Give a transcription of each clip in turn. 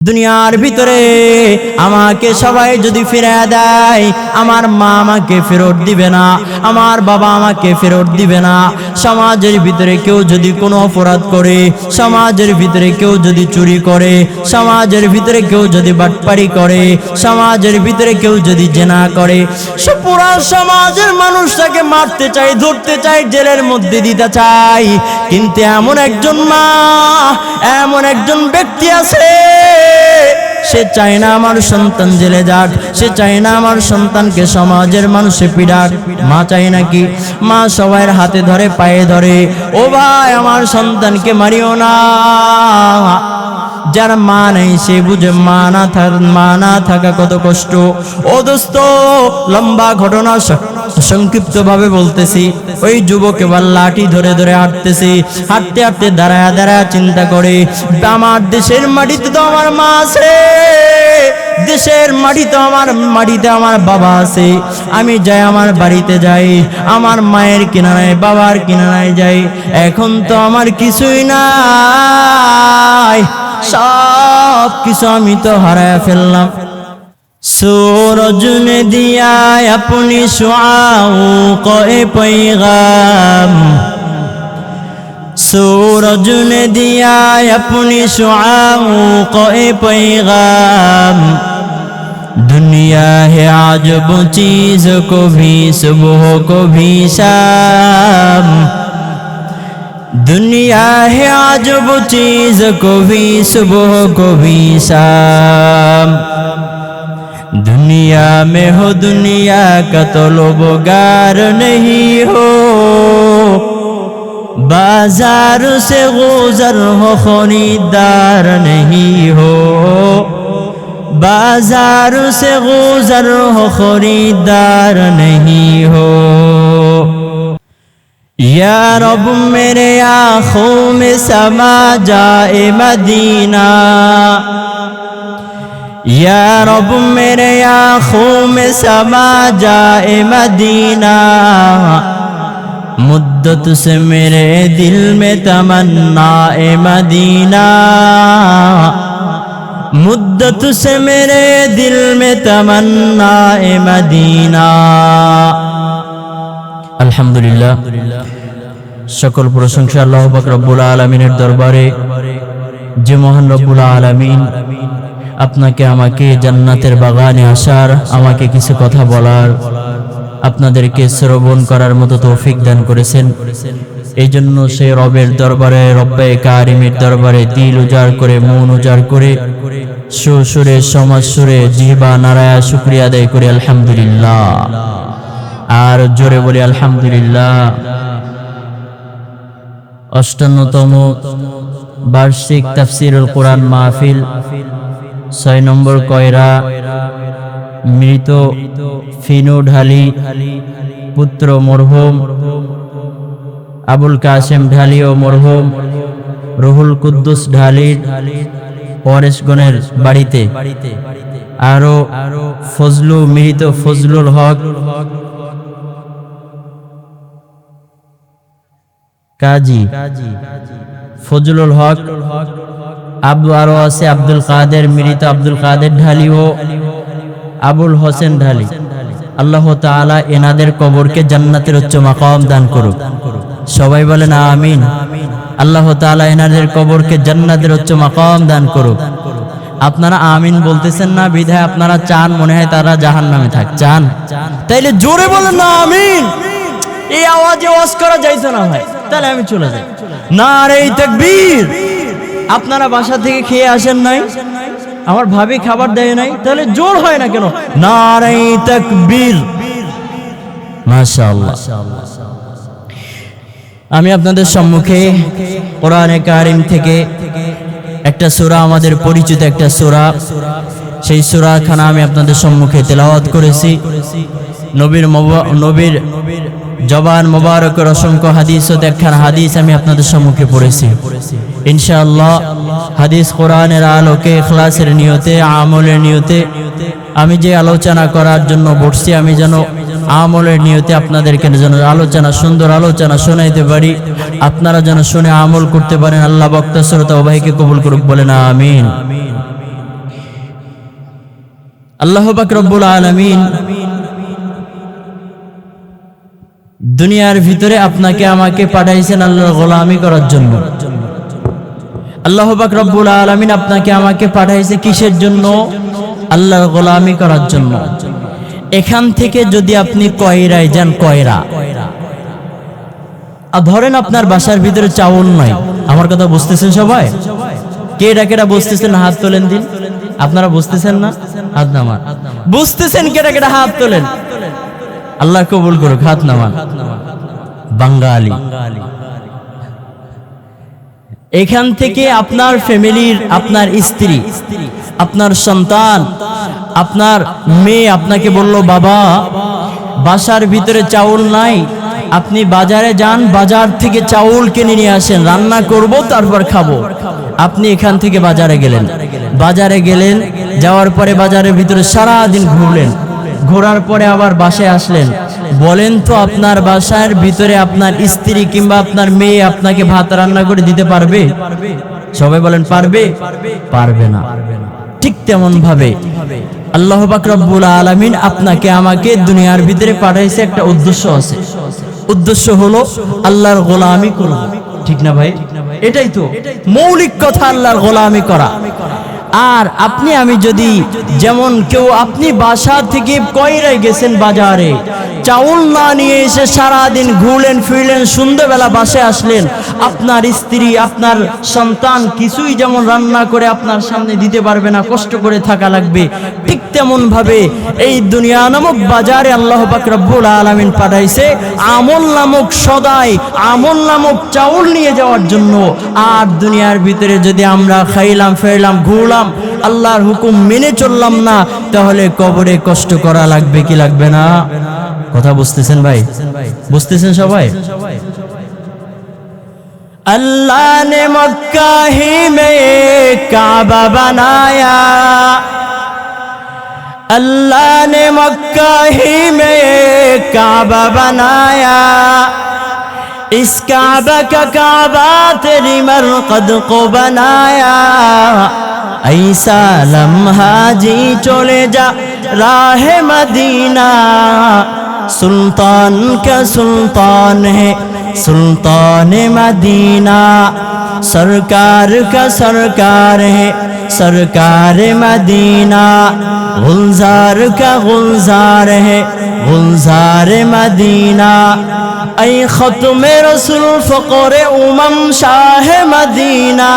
দুনিয়ার ভিতরে আমাকে সবাই যদি ফিরিয়ে দেয়, আমার মা আমাকে ফেরত দিবে না, আমার বাবা আমাকে ফেরত দিবে না। সমাজের ভিতরে কেউ যদি কোনো অপরাধ করে, সমাজের ভিতরে কেউ যদি চুরি করে, সমাজের ভিতরে কেউ যদি বাটপারি করে, সমাজের ভিতরে কেউ যদি জেনা করে, পুরা সমাজের মানুষটাকে মারতে চাই, ধরতে চাই, জেলের মধ্যে দিতে চাই। কিন্তু এমন একজন মা, এমন একজন ব্যক্তি আছে, সে চায় না আমার সন্তান জেলে যাক, সে চায় না আমার সন্তানকে সমাজের মানুষে পিড়াক। মা চায় নাকি? মা সবার হাতে ধরে, পায়ে ধরে, ও ভাই আমার সন্তানকে মারিও না। যার মা নেই সে বুঝে মা না থাকা কত কষ্ট। ও দোস্ত, লম্বা ঘটনা সংক্ষিপ্ত ভাবে বলতেছি। ওই যুবক এবার লাঠি ধরে ধরে হাঁটতেছি, হাঁটতে হাঁটতে দাঁড়ায় দাঁড়ায় চিন্তা করে, আমার দেশের মাটিতে তো আমার মা আছে, দেশের মাটিতে আমার বাবা আছে। আমি যাই, আমার বাড়িতে যাই, আমার মায়ের কিনারায় বাবার কিনারায় যাই, এখন তো আমার কিছুই নাই, সব কিছু আমি তো হারায় ফেললাম। सूरज ने दिया अपनी शुआओं को पैगाम, सूरज ने दिया अपनी शुआओं को पैगाम, दुनिया है आजब चीज को भी सुबह को भी शाम, दुनिया है आजब चीज को भी सुबह को भी शाम, दुनिया में हो दुनिया का तलबगार नहीं हो, बाजार से गुजर हो खरीदार नहीं हो, बाजार से गुजर हो खरीदार नहीं हो। या रब मेरे आँखों में समा जाए मदीना, या रब मेरे आँखों में समा जाए मदीना, मुद्दत से मेरे दिल में तमन्ना ए मदीना, मुद्दत से मेरे दिल में तमन्ना ए मदीना। আলহামদুলিল্লাহ, সকল প্রশংসা আল্লাহ পাক রব্বুল আলামিনের দরবারে, যে মহান রব্বুল আলামিন আপনাকে আমাকে জান্নাতের বাগানে আসার, আমাকে কিছু কথা বলার, আপনাদেরকে শ্রবণ করার মতো তৌফিক দান করেছেন। এই জন্য সে রবের দরবারে, রব্বে কারিমের দরবারে দিল উজাড় করে, মন উজাড় করে, সুরে সমাজ সুরে জিহ্বা নারায়া শুকরিয়া আদায় করে আলহামদুলিল্লাহ। আর জোরে বলি আলহামদুলিল্লাহ। ৫৮তম বার্ষিক তাফসীরুল কোরআন মাহফিল ৬ নম্বর কয়রা, মৃত ফিনু ঢালি পুত্র মরহুম আবুল কাসেম ঢালি ও মরহুম রুহুল কুদ্দুস ঢালির ওয়ারিসগণের বাড়িতে, আরো মৃত ফজলুল হক কাজী, ফজলুল হক, আরো আছে আব্দুল কাদের, মৃত আব্দুল কাদের ঢালি ও আবুল হোসেন ঢালি। আল্লাহ তাআলা এনাদের কবরকে জান্নাতের উচ্চ মাকাম দান করুক। সবাই বলেন আমিন। আল্লাহ তাআলা এনাদের কবরকে জান্নাতের উচ্চ মাকাম দান করুক। আপনারা আমিন বলতেছেন না বিধায় আপনারা চান মনে হয় তারা জাহান্নামে থাক, চান? তাইলে জোরে বলেন না আমিন। এই আওয়াজে ওয়াজ করা যাইতো না ভাই, তাহলে আমি চলে যাই। নারে তাকবীর। আপনারা বাসা থেকে খেয়ে আসেন নাই, আমার ভাবি খাবার দেয় নাই, তাহলে জোর হয় না কেন? নারে তাকবীর। মাশাআল্লাহ। আমি আপনাদের সম্মুখে কোরআনে কারীম থেকে একটা সূরা, আমাদের পরিচিত একটা সূরা, সেই সূরা খানা আমি আপনাদের সম্মুখে তেলাওয়াত করেছি। নবীর জবান মোবারকের অসংখ্য হাদিস ও একখানা হাদিস আমি আপনাদের সম্মুখে পড়েছি। ইনশাআল্লাহ হাদিস কোরআনের আলোকে, ইখলাসের নিয়তে, আমলের নিয়তে আমি যে আলোচনা করার জন্য বসছি, আমি যেন আমলের নিয়তে আপনাদেরকে যেন আলোচনা, সুন্দর আলোচনা শোনাইতে পারি, আপনারা যেন শুনে আমল করতে পারেন। আল্লাহ বক্তা শ্রোতা উভয়কে কবুল করুক, বলেন আমিন। আল্লাহ পাক রব্বুল আলামিন দুনিয়ার ভিতরে আপনাকে আমাকে পাঠাইছেন আল্লাহর গোলামি করার জন্য। আল্লাহ পাক রব্বুল আলামিন আপনাকে আমাকে পাঠাইছে কিসের জন্য? আল্লাহর গোলামি করার জন্য। এখান থেকে যদি আপনি কয়রায় যান, কয়রা ধরেন আপনার বাসার ভিতরে চাউল নাই, আমার কথা বুঝতেছেন সবাই? কে ডাকেরা বুঝতেছেন? হাত তোলেন দিন। আপনারা বুঝতেছেন না? হাত নামান। বুঝতেছেন কে ডাকেরা? হাত তোলেন। আল্লাহ কবুল করুক, হাত নামান। বাঙালি। এখান থেকে আপনার ফ্যামিলির, আপনার স্ত্রী, আপনার সন্তান, আপনার মেয়ে আপনাকে বলল, বাবা বাসার ভিতরে চাউল নাই, আপনি বাজারে যান, বাজার থেকে চাউল কিনে নিয়ে আসেন, রান্না করব তারপর খাবো। আপনি এখান থেকে বাজারে গেলেন, যাওয়ার পরে বাজারের ভিতরে সারা দিন ঘুরলেন, ঘোরার পরে আবার বাসায় আসলেন। বলেন তো আপনার বাসার ভিতরে আপনার স্ত্রী কিংবা আপনার মেয়ে আপনাকে ভাত রান্না করে দিতে পারবে? সবাই বলেন পারবে? পারবে না। ঠিক তেমন ভাবে আল্লাহ পাক রব্বুল আলামিন আপনাকে আমাকে দুনিয়ার ভিতরে পাঠাইছে, একটা উদ্দেশ্য আছে। উদ্দেশ্য হলো আল্লাহর গোলামি করা। ঠিক না ভাই? এটাই তো মৌলিক কথা, আল্লাহর গোলামি করা। আর আপনি আমি যদি, যেমন কেউ আপনি বাসা থেকে কয়রায় গেছেন, বাজারে চাউল না নিয়ে এসে সারাদিন ঘুরলেন ফিরলেন, সন্ধ্যাবেলা বাসায় আসলেন, আপনার স্ত্রী আপনার সন্তান কিছুই যেমন রান্না করে আপনার সামনে দিতে পারবে না, কষ্ট করে থাকা লাগবে। ঠিক তেমন ভাবে এই দুনিয়া নামক বাজারে আল্লাহ পাক রব্বুল আলামিন পাঠাইছে আমল নামক সদাই, আমল নামক চাউল নিয়ে যাওয়ার জন্য। আর দুনিয়ার ভিতরে যদি আমরা খাইলাম ফেরলাম ঘুরলাম, আল্লাহর হুকুম মেনে চললাম না, তাহলে কবরে কষ্ট করা লাগবে কি লাগবে না? কথা বুঝতেছেন ভাই? বুঝতেছেন সবাই? अल्लाह ने मक्का ही में काबा बनाया, अल्लाह ने मक्का ही में काबा बनाया, इस काबा का काबा तेरी मरकद को बनाया, ऐसा लम्हा जी चले जा राह मदीना, सुल्तान का सुल्तान है सुल्तान मदीना, सरकार का सरकार है सरकार मदीना, गुलजार का गुलजार है गुलजार मदीना, ऐ खत्म रसूल फ़क़र उमम शाह मदीना,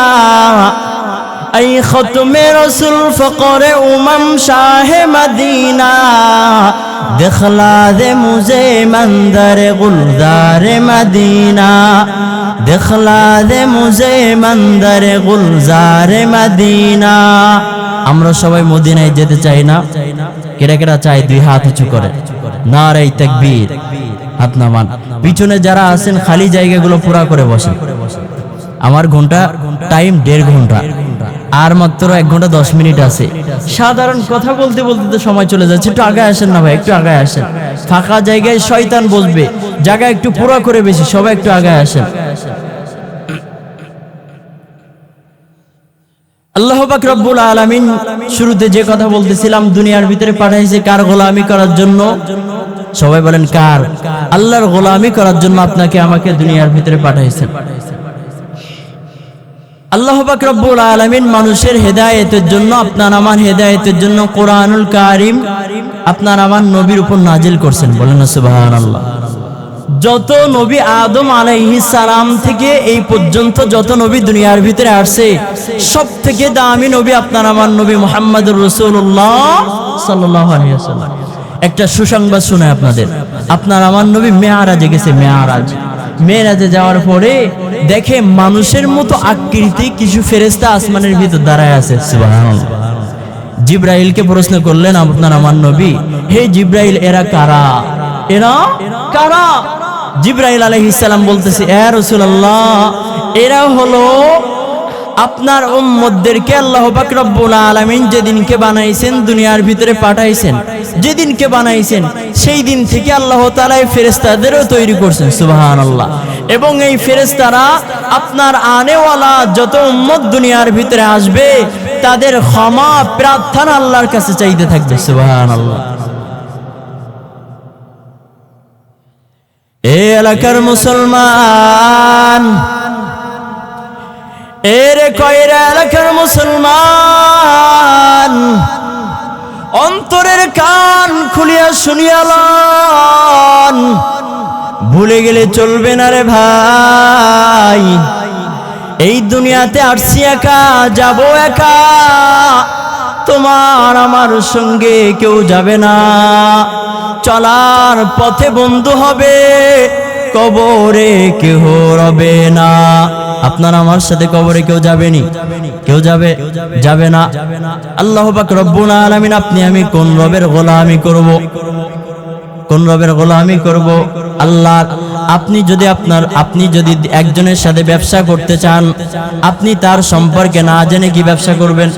ऐ खत्म रसूल फ़क़र उमम शाह मदीना, दिखला दे मुझे मंदर गुलजार मदीना, दिखला दे मुझे मंदर गुलजार मदीना। আমরা সবাই মদিনায় যেতে চাই না? কেরা কেরা চাই? দুই হাত উঁচু করে নারে তাকবীর, হাত নামান। পিছনে যারা আছেন খালি জায়গাগুলো পুরা করে বসেন। আমার ঘন্টা টাইম 1.5 ঘন্টা, আর মাত্র 1 ঘন্টা 10 মিনিট আছে। সাধারণ কথা বলতে বলতে তো সময় চলে যাচ্ছে। একটু আগে আসেন না ভাই, একটু আগে আসেন। ফাঁকা জায়গায় শয়তান বসবে, জায়গা একটু পুরো করে বেশি, সবাই একটু আগে আসেন। আল্লাহ পাক রব্বুল আলামিন শুরুতে যে কথা বলতেছিলাম, দুনিয়ার ভিতরে পাঠাইছে কার গোলামি করার জন্য? সবাই বলেন কার? আল্লাহর গোলামি করার জন্য আপনাকে আমাকে দুনিয়ার ভিতরে পাঠাইছেন। আল্লাহ পাক রব্বুল আলামিন মানুষের হেদায়েতের জন্য, আপনার আমার হেদায়েতের জন্য কোরআনুল কারীম আপনার আমার নবীর উপর নাজিল করছেন। বলেন না সুবহানাল্লাহ। যত নবী আদম আলাইহিস সালাম থেকে এই পর্যন্ত যত নবী দুনিয়ার ভিতরে আসছে, সব থেকে দামি নবী আপনার আমার নবী মুহাম্মদুর রাসূলুল্লাহ সাল্লাল্লাহু আলাইহি ওয়াসাল্লাম। একটা সুসংবাদ শোনাই আপনাদের। আপনার আমার নবী মেরাজে গেছে। মেরাজে যাওয়ার পরে দেখে মানুষের মতো আকৃতি কিছু ফেরেশতা আসমানের ভিতর দাঁড়ায় আছে। সুবহানাল্লাহ। জিবরাইলকে প্রশ্ন করলেন আপনার আমার নবী, হে জিবরাইল, এরা কারা? এরা কারা? জিবরাইল আলাইহিস সালাম বলতেছে, ইয়া রাসূলুল্লাহ, এরা হলো আপনার উম্মতদেরকে আল্লাহ পাক রব্বুল আলামিন যেদিনকে বানাইছেন, দুনিয়ার ভিতরে পাঠাইছেন, যেদিনকে বানাইছেন সেই দিন থেকে আল্লাহ তাআলা এই ফেরেশতাদেরও তৈরি করছেন, সুবহানাল্লাহ। এবং এই ফেরেশতারা আপনার আনেওয়ালা যত উম্মত দুনিয়ার ভিতরে আসবে তাদের ক্ষমা প্রার্থনা আল্লাহর কাছে চাইতে থাকবে, সুবহানাল্লাহ। এই এলাকার মুসলমান, এরে কয়রা এলাকার মুসলমান, অন্তরের কান খুলিয়া শুনিয়ালন, ভুলে গেলে চলবে না রে ভাই। এই দুনিয়াতে আসছি একা, যাব একা, তোমার আমার সঙ্গে কেউ যাবে না। চলার পথে বন্ধু হবে, কবরে কেউ রবে না। আপনার আমার সাথে কবরে কেউ যাবেনি? কেউ যাবে না। আল্লাহ পাক রব্বুল আলামিন আপনি আমি কোন রবের গোলামি করব? কোন রবের গোলামি করব? আল্লাহ। আপনি যদি একজনের সাথে ব্যবসা করতে চান, আপনি তার সম্পর্কে না জেনে কি ব্যবসা করবেন?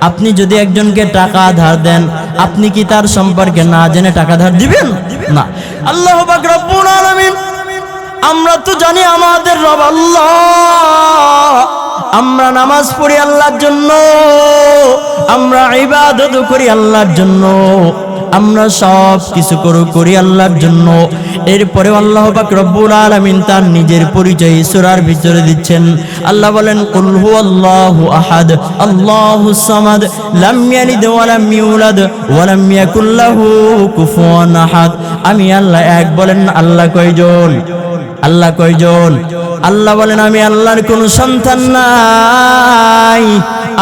আপনি যদি একজনকে টাকা ধার দেন, আপনি কি তার সম্পর্কে না জেনে টাকা ধার দিবেন? না। আল্লাহ পাক রব্বুল আলামিন, আমরা তো জানি আমাদের রব আল্লাহ, আমরা নামাজ পড়ি আল্লাহর জন্য, আমরা ইবাদত করি আল্লাহর জন্য, আমরা সব কিছু করি আল্লাহর জন্য। এরপরে আল্লাহ পাক রব্বুল আলামিন তার নিজের পরিচয় সূরার ভিতরে দিচ্ছেন। আল্লাহ বলেন, কুল হুয়াল্লাহু আহাদ আল্লাহুস সামাদ লাম ইয়ালিদ ওয়া লাম ইউলাদ ওয়া লাম ইয়াকুল লাহু কুফুয়ান আহাদ। আমি আল্লাহ এক। বলেন আল্লাহ কয়জন? আল্লাহ কয়জন? আল্লাহ বলেন, আমি আল্লাহর কোনো সন্তান নাই,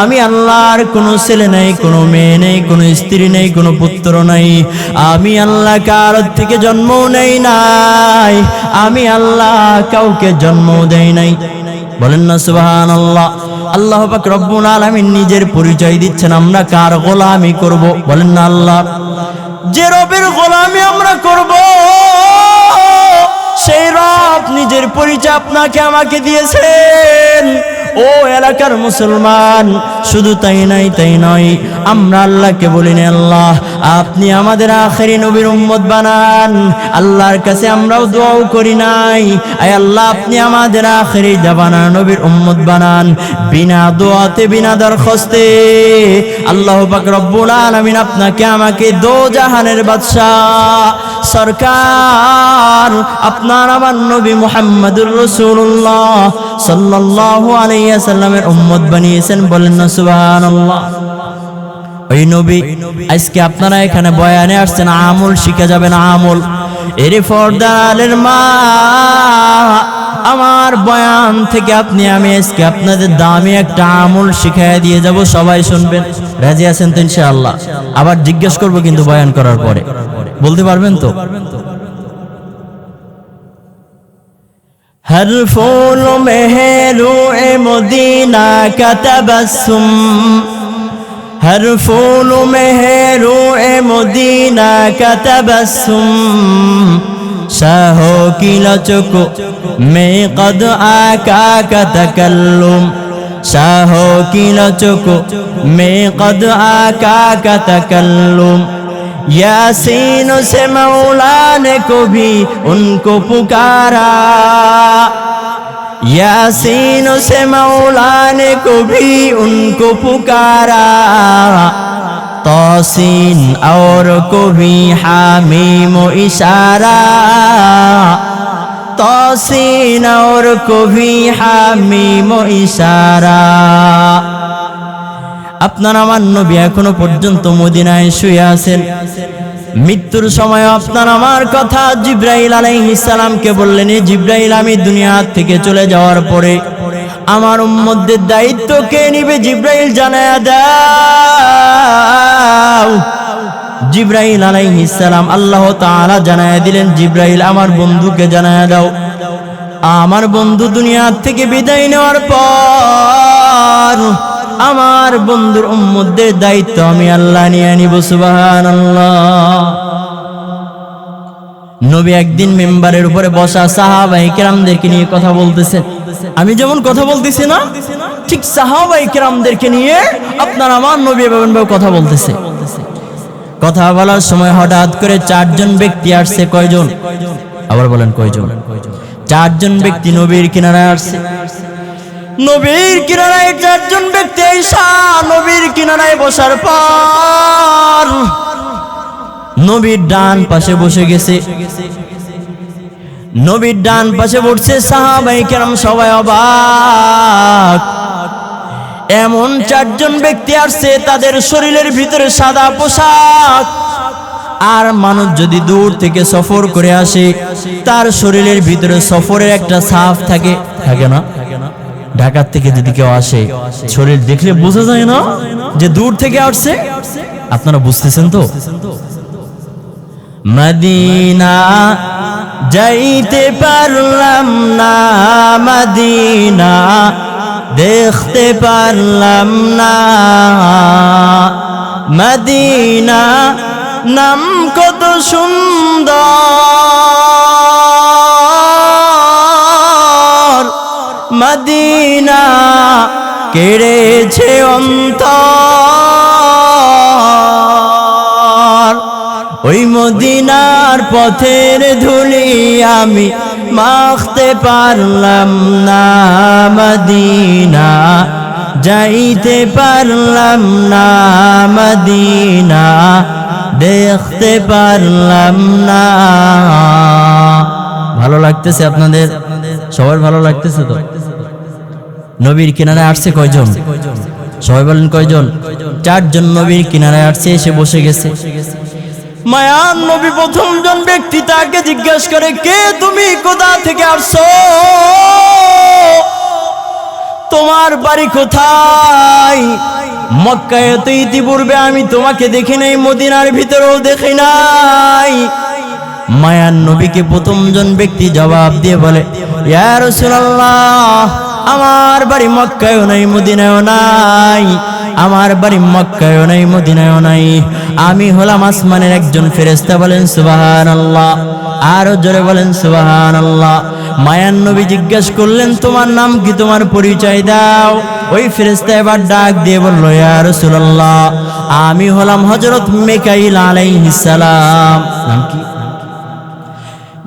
আমি আল্লাহর কোনো ছেলে নেই, কোনো মেয়ে নেই, কোনো স্ত্রী নেই, কোনো পুত্র নাই। আমি আল্লাহ কারোর থেকে জন্ম নেই নাই, আমি আল্লাহ কাউকে জন্ম দেই নাই। বলেন না সুবহানাল্লাহ। আল্লাহ পাক রব্বুল আলামিন নিজের পরিচয় দিচ্ছেন, আমরা কার গোলামি করব? বলেন না আল্লাহ। যে রবের গোলামি আমরা করব, সেই রব নিজের পরিচয় আপনাকে আমাকে দিয়েছেন। ও এলাকার মুসলমান, শুধু তাই নয়, আমরা আল্লাহকে বলি না, আল্লাহ আপনি আমাদের আখেরি নবীর উম্মত বানান। আল্লাহর কাছে আমরাও দোয়াও করি নাই, আয় আল্লাহ আপনি আমাদের আখেরি জামানা নবীর উম্মত বানান। বিনা দোয়াতে, বিনা দরখাস্তে আল্লাহ পাক রব্বুল আলামিন আপনাকে আমাকে দো জাহানের বাদশাহ সরকার, আপনার আমার নবী মুহাম্মদুর রাসূলুল্লাহ সাল্লাল্লাহু আলাইহি ওয়াসাল্লামের উম্মত বানিয়েছেন। বলেন না সুবহানাল্লাহ। ওই নবী আজকে আপনারা এখানে বয়ানে আসছেন, আমল শিখে যাবেন। আমল। এর পর্দালের মা, আমার বয়ান থেকে আমি আজকে আপনাদের দামি একটা আমল শিখাইয়া দিয়ে যাব, সবাই শুনবেন। রাজি আছেন তো ইনশাআল্লাহ? আবার জিজ্ঞেস করব কিন্তু বয়ান করার পরে, বলতে পারবেন তো? हर फूल में है रूह मदीना का तबस्सुम, हर फूल में है रूह मदीना का तबस्सुम, शाहों की लचकों में कद आका का तकल्लुम, शाहों की लचकों में कद आका का तकल्लुम, यासीन से मौला ने को भी उनको पुकारा, यासीन से मौला ने को भी उनको पुकारा, तौसीन और को भी हामीम इशारा, तौसीन और को भी हामीम इशारा। আপনার আমার নবী এখনো পর্যন্ত মদিনায় শুয়ে আছেন। মৃত্যুর সময় আপনার আমার কথা জিবরাইল আলাইহিস সালামকে বললেন, জিবরাইল আমি দুনিয়া থেকে চলে যাওয়ার পরে আমার উম্মতদের দায়িত্ব কে নিবে? জিবরাইল জানায়া দাও। জিবরাইল আলাইহিস সালাম আল্লাহ তাআলা জানায়া দিলেন, জিবরাইল আমার বন্ধুকে জানায়া দাও, আমার বন্ধু দুনিয়া থেকে বিদায় নেওয়ার পর আমার বন্ধুর উম্মতদের দায়িত্ব আমি আল্লাহ নিয়ে নিব। সুবহানাল্লাহ। নবী একদিন মিম্বারের উপরে বসা সাহাবায়ে কেরামদেরকে নিয়ে কথা বলতেছেন। আমি যেমন কথা বলতেছি না, ঠিক সাহাবায়ে কেরামদেরকে নিয়ে আপনার আমার নবী এভাবে কথা বলতেছে। কথা বলার সময় হঠাৎ করে চারজন ব্যক্তি আসছে। কয়জন? আবার বলেন কয়জন? চারজন ব্যক্তি নবীর কিনারায় আসছে। নবীর কিনারায় চারজন ব্যক্তি আইসা নবীর কিনারায় বসার পর নবীর ডান পাশে বসে গেছে। নবীর ডান পাশে বসছে। সাহাবায়ে কেরাম সবাই অবাক। এমন চারজন ব্যক্তি আসছে, তাদের শরীরের ভিতরে সাদা পোশাক। আর মানুষ যদি দূর থেকে সফর করে আসে, তার শরীরের ভিতরে সফরের একটা ছাপ থাকে, থাকে না? ঢাকা থেকে যদি কেউ আসে, শরীর দেখলে বোঝা যায় না যে দূর থেকে আসছে? আপনারা বুঝতেছেন তো? মদিনা যাইতে পারলাম না, মদিনা দেখতে পারলাম না, মদিনা নাম কত সুন্দর, মদিনা কেড়েছে অন্তর। ওই মদিনার পথের ধুলি আমি মাখতে পারলাম না, মদিনা যাইতে পারলাম না, মদিনা দেখতে পারলাম না। ভালো লাগতেছে আপনাদের? সবার ভালো লাগতেছে তো? নবীর কিনারে আসছে কয়জন? সবাই বলেন কয়জন? চারজন নবীর কিনারে আসছে, এসে বসে গেছে। মায়ার নবী প্রথম জন ব্যক্তি তাকে জিজ্ঞাসা করে, কে তুমি, কোথা থেকে আসছো, তোমার বাড়ি কোথায়? মক্কায় তো ইতিপূর্বে আমি তোমাকে দেখি নাই, মদিনার ভিতরেও দেখি নাই। মায়ার নবীকে প্রথম জন ব্যক্তি জবাব দিয়ে বলে, ইয়া রাসূলুল্লাহ, আমার বাড়ি মক্কায়ও নাই, মদিনায়ও নাই, আমার বাড়ি মক্কায়ও নাই, মদিনায়ও নাই, আমি হলাম আসমানের একজন ফেরেশতা। বলেন সুবহানাল্লাহ। আরো জোরে বলেন সুবহানাল্লাহ। মায়ার নবী জিজ্ঞাসা করলেন, তোমার নাম কি, তোমার পরিচয় দাও। ওই ফেরেশতা এবার ডাক দিয়ে বলল, ইয়া রাসূলুল্লাহ, আমি হলাম হযরত মিকাইল আলাইহিস সালাম। নাম কি?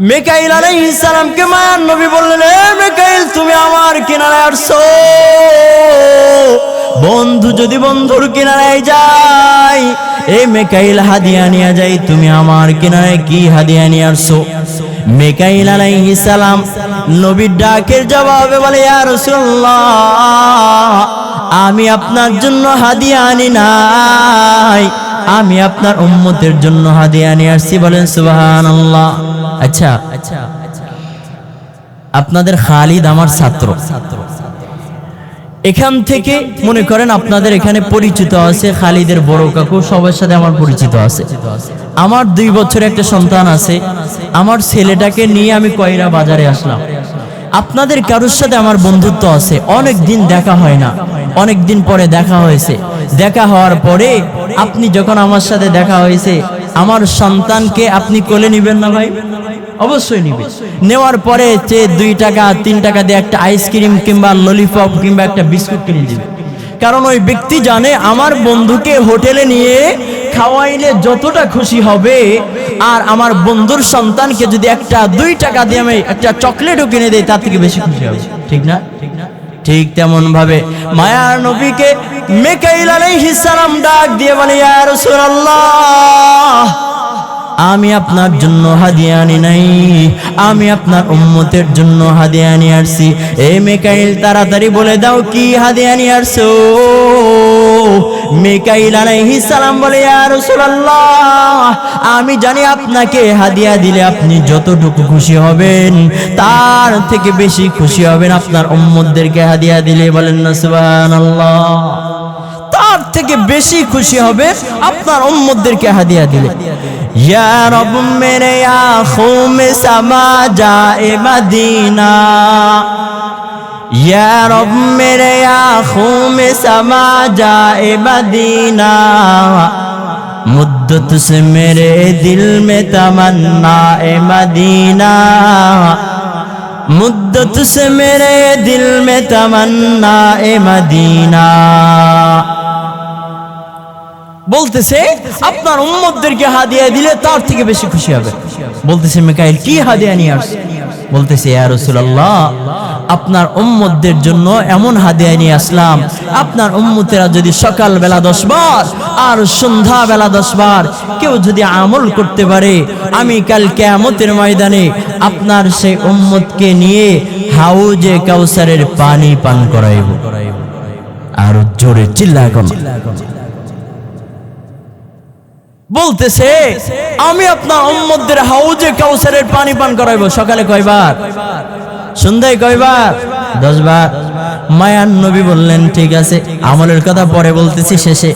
মিকাইল আলাইহিস সালামকে মায়ার নবী বললেন, এ মিকাইল, তুমি আমার কিনারায় আসছো। বন্ধু যদি বন্ধুর কিনারায় যায়, এ মিকাইল হাদিয়া নিয়ে যাই, তুমি আমার কিনারায় কি হাদিয়া নিয়ে আসছো? মিকাইল আলাইহিস সালাম নবীর ডাকের জবাবে বলে, ইয়া রাসূলুল্লাহ, আমি আপনার জন্য হাদিয়া আনি নাই, আমি আপনার উম্মতের জন্য হাদিয়া নিয়ে আসছি। বলেন সুবহানাল্লাহ। আচ্ছা, আপনাদের খালিদ আমার ছাত্র। এখান থেকে মনে করেন আপনাদের এখানে পরিচিত আছে, খালিদের বড় কাকু, সবার সাথে আমার পরিচিত আছে। আমার 2 বছরের একটা সন্তান আছে। আমার ছেলেটাকে নিয়ে আমি কয়রা বাজারে আসলাম। আপনাদের কারোর সাথে আমার বন্ধুত্ব আছে, অনেক দিন দেখা হয় না, অনেক দিন পরে দেখা হয়েছে। দেখা হওয়ার পরে আপনি যখন আমার সাথে দেখা হয়েছে, আমার সন্তানকে আপনি কোলে নিবেন না ভাই? অবশ্যই নিবে। নেওয়ার পরে 2 টাকা 3 টাকা দিয়ে একটা আইসক্রিম কিংবা ললিপপ কিংবা একটা বিস্কুট কিনে দিবে। কারণ ওই ব্যক্তি জানে আমার বন্ধুকে হোটেলে নিয়ে খাওয়াইলে যতটা খুশি হবে, আর আমার বন্ধুর সন্তানকে যদি 1-2 টাকা দিয়ে আমি একটা চকলেটও কিনে দেই, তার থেকে বেশি খুশি হবে। ঠিক না? ঠিক তেমন ভাবে মায়ার নবীকে মিকাইল আলাইহিস সালাম ডাক দিয়ে বলে, ইয়া রাসূলুল্লাহ, আমি আপনার জন্য হাদিয়া আনি নাই, আমি আপনার উম্মতের জন্য হাদিয়া নিয়ে আসছি। এ মিকাইল, তাড়াতাড়ি বলে দাও কি হাদিয়া নিয়ে আসছো? মিকাইল আলাইহিস সালাম বলে, ইয়া রাসূলুল্লাহ, আমি জানি আপনাকে হাদিয়া দিলে আপনি যতটুকু খুশি হবেন, তার থেকে বেশি খুশি হবেন আপনার উম্মতদেরকে হাদিয়া দিলে। বলেন না সুবহানাল্লাহ। তার থেকে বেশি খুশি হবে আপনার উম্মতদেরকে হাদিয়া দিলে। ইয়া রব মেরে আঁখোं में समा जाए मदीना, या रब मेरे आँखों में समा जाए मदीना, मुद्दत से मेरे दिल में तमन्ना ए मदीना, मुद्दत से मेरे दिल में तमन्ना ए मदीना বলতেছে আপনার উম্মতদেরকে হাদিয়া দিলে তার থেকে বেশি খুশি হবে। বলতেছে মিকাইল কি হাদিয়া নিয়ে আসছে? বলতেছে ইয়া রাসূলুল্লাহ আপনার উম্মতদের জন্য এমন হাদিয়া নিয়ে আসলাম, আপনার উম্মতেরা যদি সকাল বেলা 10 বার আর সন্ধ্যা বেলা 10 বার কেউ যদি আমল করতে পারে, আমি কাল কিয়ামতের ময়দানে আপনার সেই উম্মতকে নিয়ে হাউজে কাউসারের পানি পান করাইব। আর জোরে চিল্লায় কোন বলতেছে আমি আপনার উম্মতদের হাউজে কাউসারের পানি পান করাইব। সকালে কয়বার? সন্ধ্যায় কয়বার? 10 বার। মায়ান নবী বললেন ঠিক আছে, আমলের কথা পরে বলতেছি শেষে।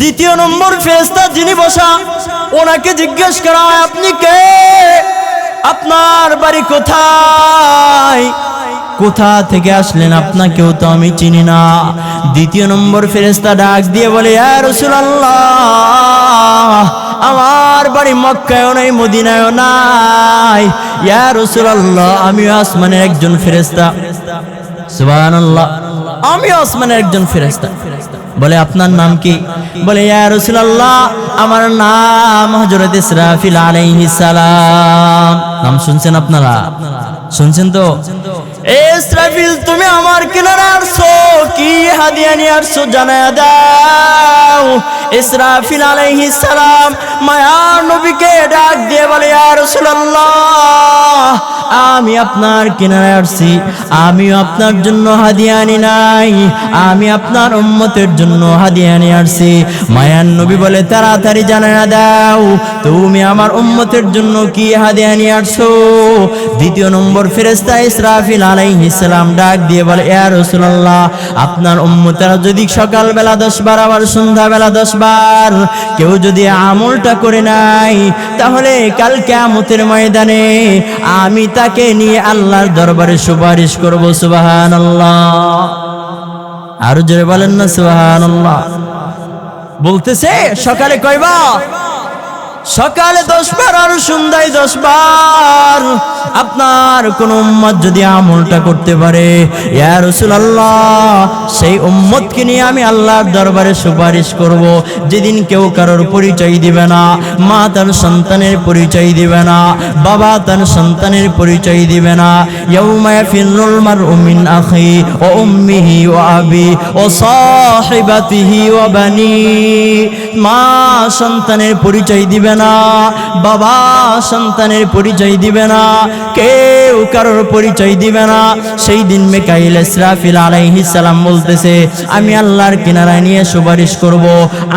দ্বিতীয় নম্বর ফেরেশতা যিনি বসা, ওনাকে জিজ্ঞেস করা হয় আপনি কে, আপনার বাড়ি কোথায়, কোথা থেকে আসলেন, আপনাকেও তো আমি চিনি না। দ্বিতীয় নম্বর ফেরেশতা ডাক দিয়ে বলে ইয়া রাসূলুল্লাহ আমার বাড়ি মক্কায়ও নাই মদিনায়ও নাই, ইয়া রাসূলুল্লাহ আমিও আসমানের একজন ফেরেশতা। সুবহানাল্লাহ, আমিও আসমানের একজন ফেরেশতা। বলে আপনার নাম কি? বলে ইয়া রাসূলুল্লাহ আমার নাম হযরত ইসরাফিল আলাইহিস সালাম। নাম শুনছেন আপনারা? শুনছেন তো? ইসরাফিল তুমি আমার কিনারে আসছো, কি হাদিয়া নিয়ে আসছো জানায়া দাও। ইসরাফিল আলাইহিস সালাম মায়ার নবীকে ডাক দিয়ে বলে ইয়া রাসূলুল্লাহ আমি আপনার কিনারে আসছি, আমিও আপনার জন্য হাদিয়া আনি নাই, আমি আপনার উম্মতের জন্য হাদিয়া নিয়ে আসছি। মায়ার নবী বলে তাড়াতাড়ি জানায়া দাও তুমি আমার উম্মতের জন্য কি হাদিয়া নিয়ে আসছো। দ্বিতীয় নম্বর ফেরেশতা ইসরাফিল আলাইহিস সালাম ডাক দিয়ে বলে ইয়া রাসূলুল্লাহ আপনার উম্মতেরা যদি সকাল বেলা 10 বার আবার সন্ধ্যা বেলা 10 বার কেউ যদি আমলটা করে নাই, তাহলে কাল কিয়ামতের ময়দানে আমি তাকে নিয়ে আল্লাহর দরবারে সুপারিশ করব। সুবহানাল্লাহ, আর জোরে বলেন না সুবহানাল্লাহ। বলতেছে সকালে কয়বার? সকালে 10 বার আর সন্ধ্যায় 10 বার। আপনার কোন উম্মত যদি আমলটা করতে পারে ইয়া রাসূলুল্লাহ সেই উম্মতকে নিয়ে আমি আল্লাহর দরবারে সুপারিশ করব। যেদিন কেউ কারোর পরিচয় দিবে না, মা তার সন্তানের পরিচয় দিবে না, বাবা তার সন্তানের পরিচয় দিবে না। ইয়াউমা ইয়াফিরুল মারউ মিন আখি ওয়া উম্মিহি ওয়া আবি ওয়া সাহিবাতিহি ওয়া বানি। মা সন্তানের পরিচয় দিবে না, বাবা সন্তানের পরিচয় দিবে না, কেউ কারোর পরিচয় দিবে না। সেই দিন মিকাইল ইসরাফিল আলাইহিস সালাম বলতেছে আমি আল্লাহর কিনারায় নিয়ে সুপারিশ করব।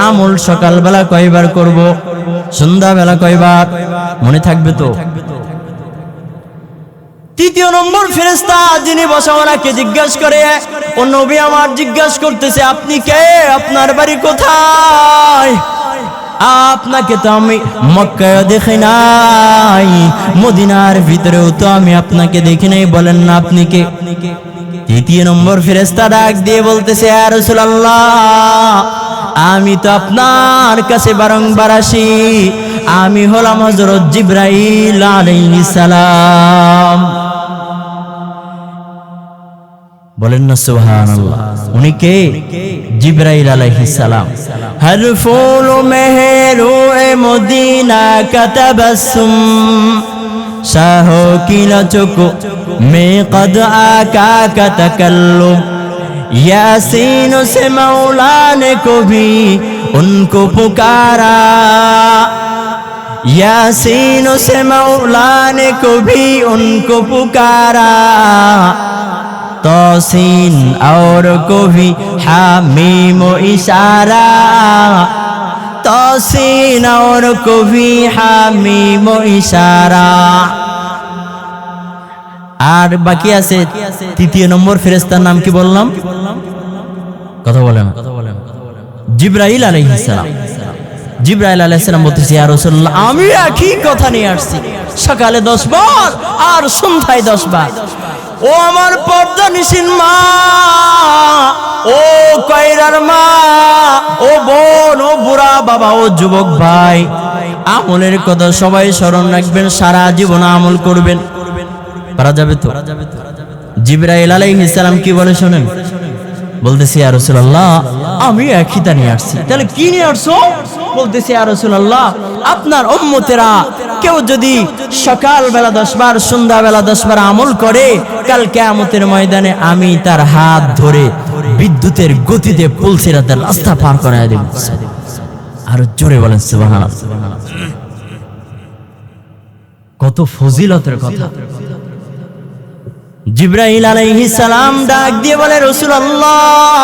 আমল সকালবেলা কয়বার করব, সন্ধ্যাবেলা কয়বার, মনে থাকবে তো? তৃতীয় নম্বর ফেরেশতা যিনি বসা ওনাকে জিজ্ঞাসা করে ও নবী আমার জিজ্ঞাসা করতেছে আপনি কে, আপনার বাড়ি কোথায়? আপনাকে তো আমি মক্কায় দেখি নাই, মদিনার ভিতরেও তো আমি আপনাকে দেখি নাই, বলেন না আপনি কে? তৃতীয় নম্বর ফেরেশতা ডাক দিয়ে বলতেছে ইয়া রাসূলুল্লাহ আমি তো আপনার কাছে বারংবার আসি, আমি হলাম হযরত জিবরাইল আলাইহিস সালাম। বলেন না সুবহানাল্লাহ। উনি কে? জিবরাইল আলাইহিস সালাম। হর ফুল মেহরু এ মদিনা কা তাবাসসুম শাহো কি লচকো মে কদ আকা কা তাকাল্লুম यासीन से मौला ने को भी उनको पुकारा, यासीन से मौला ने को भी उनको पुकारा, तौसीन और को भी हामीम इशारा, तौसीन और को भी हामीम इशारा। আর বাকি আছে তৃতীয় নম্বর ফেরেশতার নাম কি বললাম? কথা বলেন। জিবরাইল আলাইহিস সালাম। জিবরাইল আলাইহিস সালাম বলতেছে ইয়া রাসূলুল্লাহ আমি একই কথা নিয়ে আসছি, সকালে 10 বার আর সন্ধ্যায় 10 বার। ও আমার পর্দানিশীন মা, ও কয়রার মা, ও বোন, ও বুড়া বাবা, ও যুবক ভাই, আমলের কথা সবাই স্মরণ রাখবেন, সারা জীবন আমল করবেন। পারা যাবে তো? জিবরাইল আলাইহিস সালাম কি বলে শুনেন, বলতেছি ইয়া রাসূলুল্লাহ আমি এক খিতা নিয়ে আসছি। তাহলে কি নিয়ে আসছো? বলতেছি ইয়া রাসূলুল্লাহ আপনার উম্মতেরা কেউ যদি সকাল বেলা 10 বার সন্ধ্যা বেলা 10 বার আমল করে, কাল কিয়ামতের ময়দানে আমি তার হাত ধরে বিদ্যুতের গতিতে পুলসিরাতের রাস্তা পার করায় দেব। আর জোরে বলেন সুবহানাল্লাহ। কত ফজিলতের কথা। জিবরাইল আলাইহিস সালাম ডাক দিয়ে বলে রাসূলুল্লাহ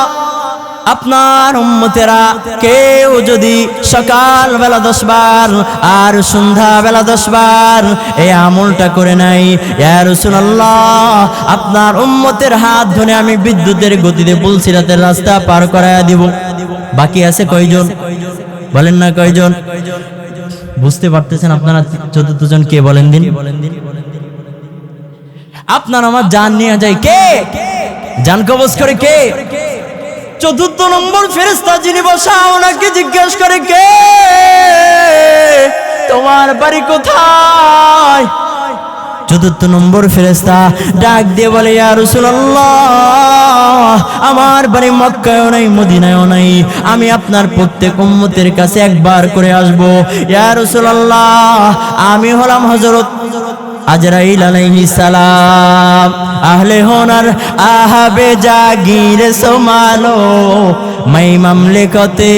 আপনার উম্মতেরা কেউ যদি সকাল বেলা 10 বার আর সন্ধ্যা বেলা 10 বার এই আমলটা করে নাই, ইয়া রাসূলুল্লাহ আপনার উম্মতের হাত ধরে আমি বিদ্যুতের গতিতে পুলসিরাতের রাস্তা পার করায়া দিব। বাকি আছে কয়জন বলেন না, কয়জন? বুঝতে পারতেছেন আপনারা? চতুর্থ জন কে বলেন দিন? আপনার আমার জান নিয়ে যায় কে? জান কবজ করে কে? চতুর্থ নম্বর ফেরেশতা যিনি বসা ওনাকে জিজ্ঞেস করে কে তোমার বাড়ি কোথায়? চতুর্থ নম্বর ফেরেশতা ডাক দিয়ে বলে ইয়া রাসূলুল্লাহ আমার বাড়ি মক্কায়ও নাই মদিনায়ও নাই, আমি আপনার প্রত্যেক উম্মতের কাছে একবার করে আসব। ইয়া রাসূলুল্লাহ আমি হলাম হযরত আজরাইল আলাইহিস সালাম, আহলে হোনার আহাবে জাগির সোমালো मैं ममलिकते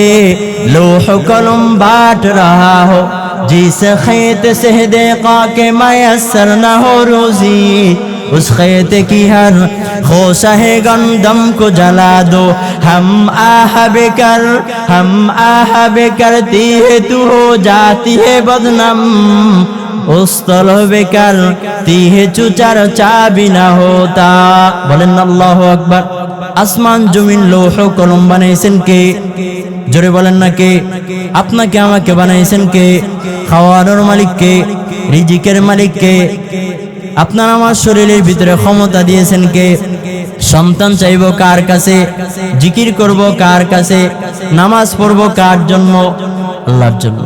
लोह कलम बाट रहा हो, जिस खेत से देखा के मैसर न हो रोजी, उस खेत की हर खोशा गंदम को जला दो। हम आह करती है तू हो जाती है बदनाम, उस तलबे करती है चुचार चाबी ना होता। बोलें अल्लाहु अकबर। আসমান জমিন লৌহ কলম বানাইছেন কে? জোরে বলেন না কে? আপনাকে আমাকে বানাইছেন কে? খাওয়ানোর মালিক কে? রিজিকের মালিক কে? আপনার আমার শরীরের ভিতরে ক্ষমতা দিয়েছেন কে? সন্তান চাইবো কার কাছে? জিকির করব কার কাছে? নামাজ পড়বো কার জন্য? আল্লাহর জন্য।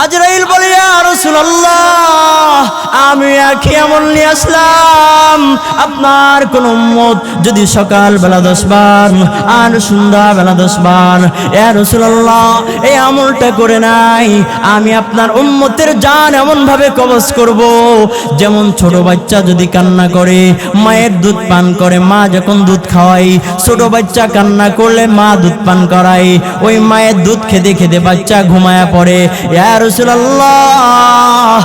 আজরাইল বলে ইয়া রাসূলুল্লাহ আমি একই আমল নিয়ে আসলাম, আপনার কোন উম্মত যদি সকাল বেলা 10 বার আর সন্ধ্যা বেলা 10 বার ইয়া রাসূলুল্লাহ এই আমলটা করে নাই, আমি আপনার উম্মতের জান এমন ভাবে কবজ করব যেমন ছোট বাচ্চা যদি কান্না করে মায়ের দুধ পান করে, মা যখন দুধ খাওয়াই ছোট বাচ্চা কান্না করলে মা দুধ পান করায়, ওই মায়ের দুধ খেতে খেতে বাচ্চা ঘুমায়া পড়ে। ইয়া রাসূলুল্লাহ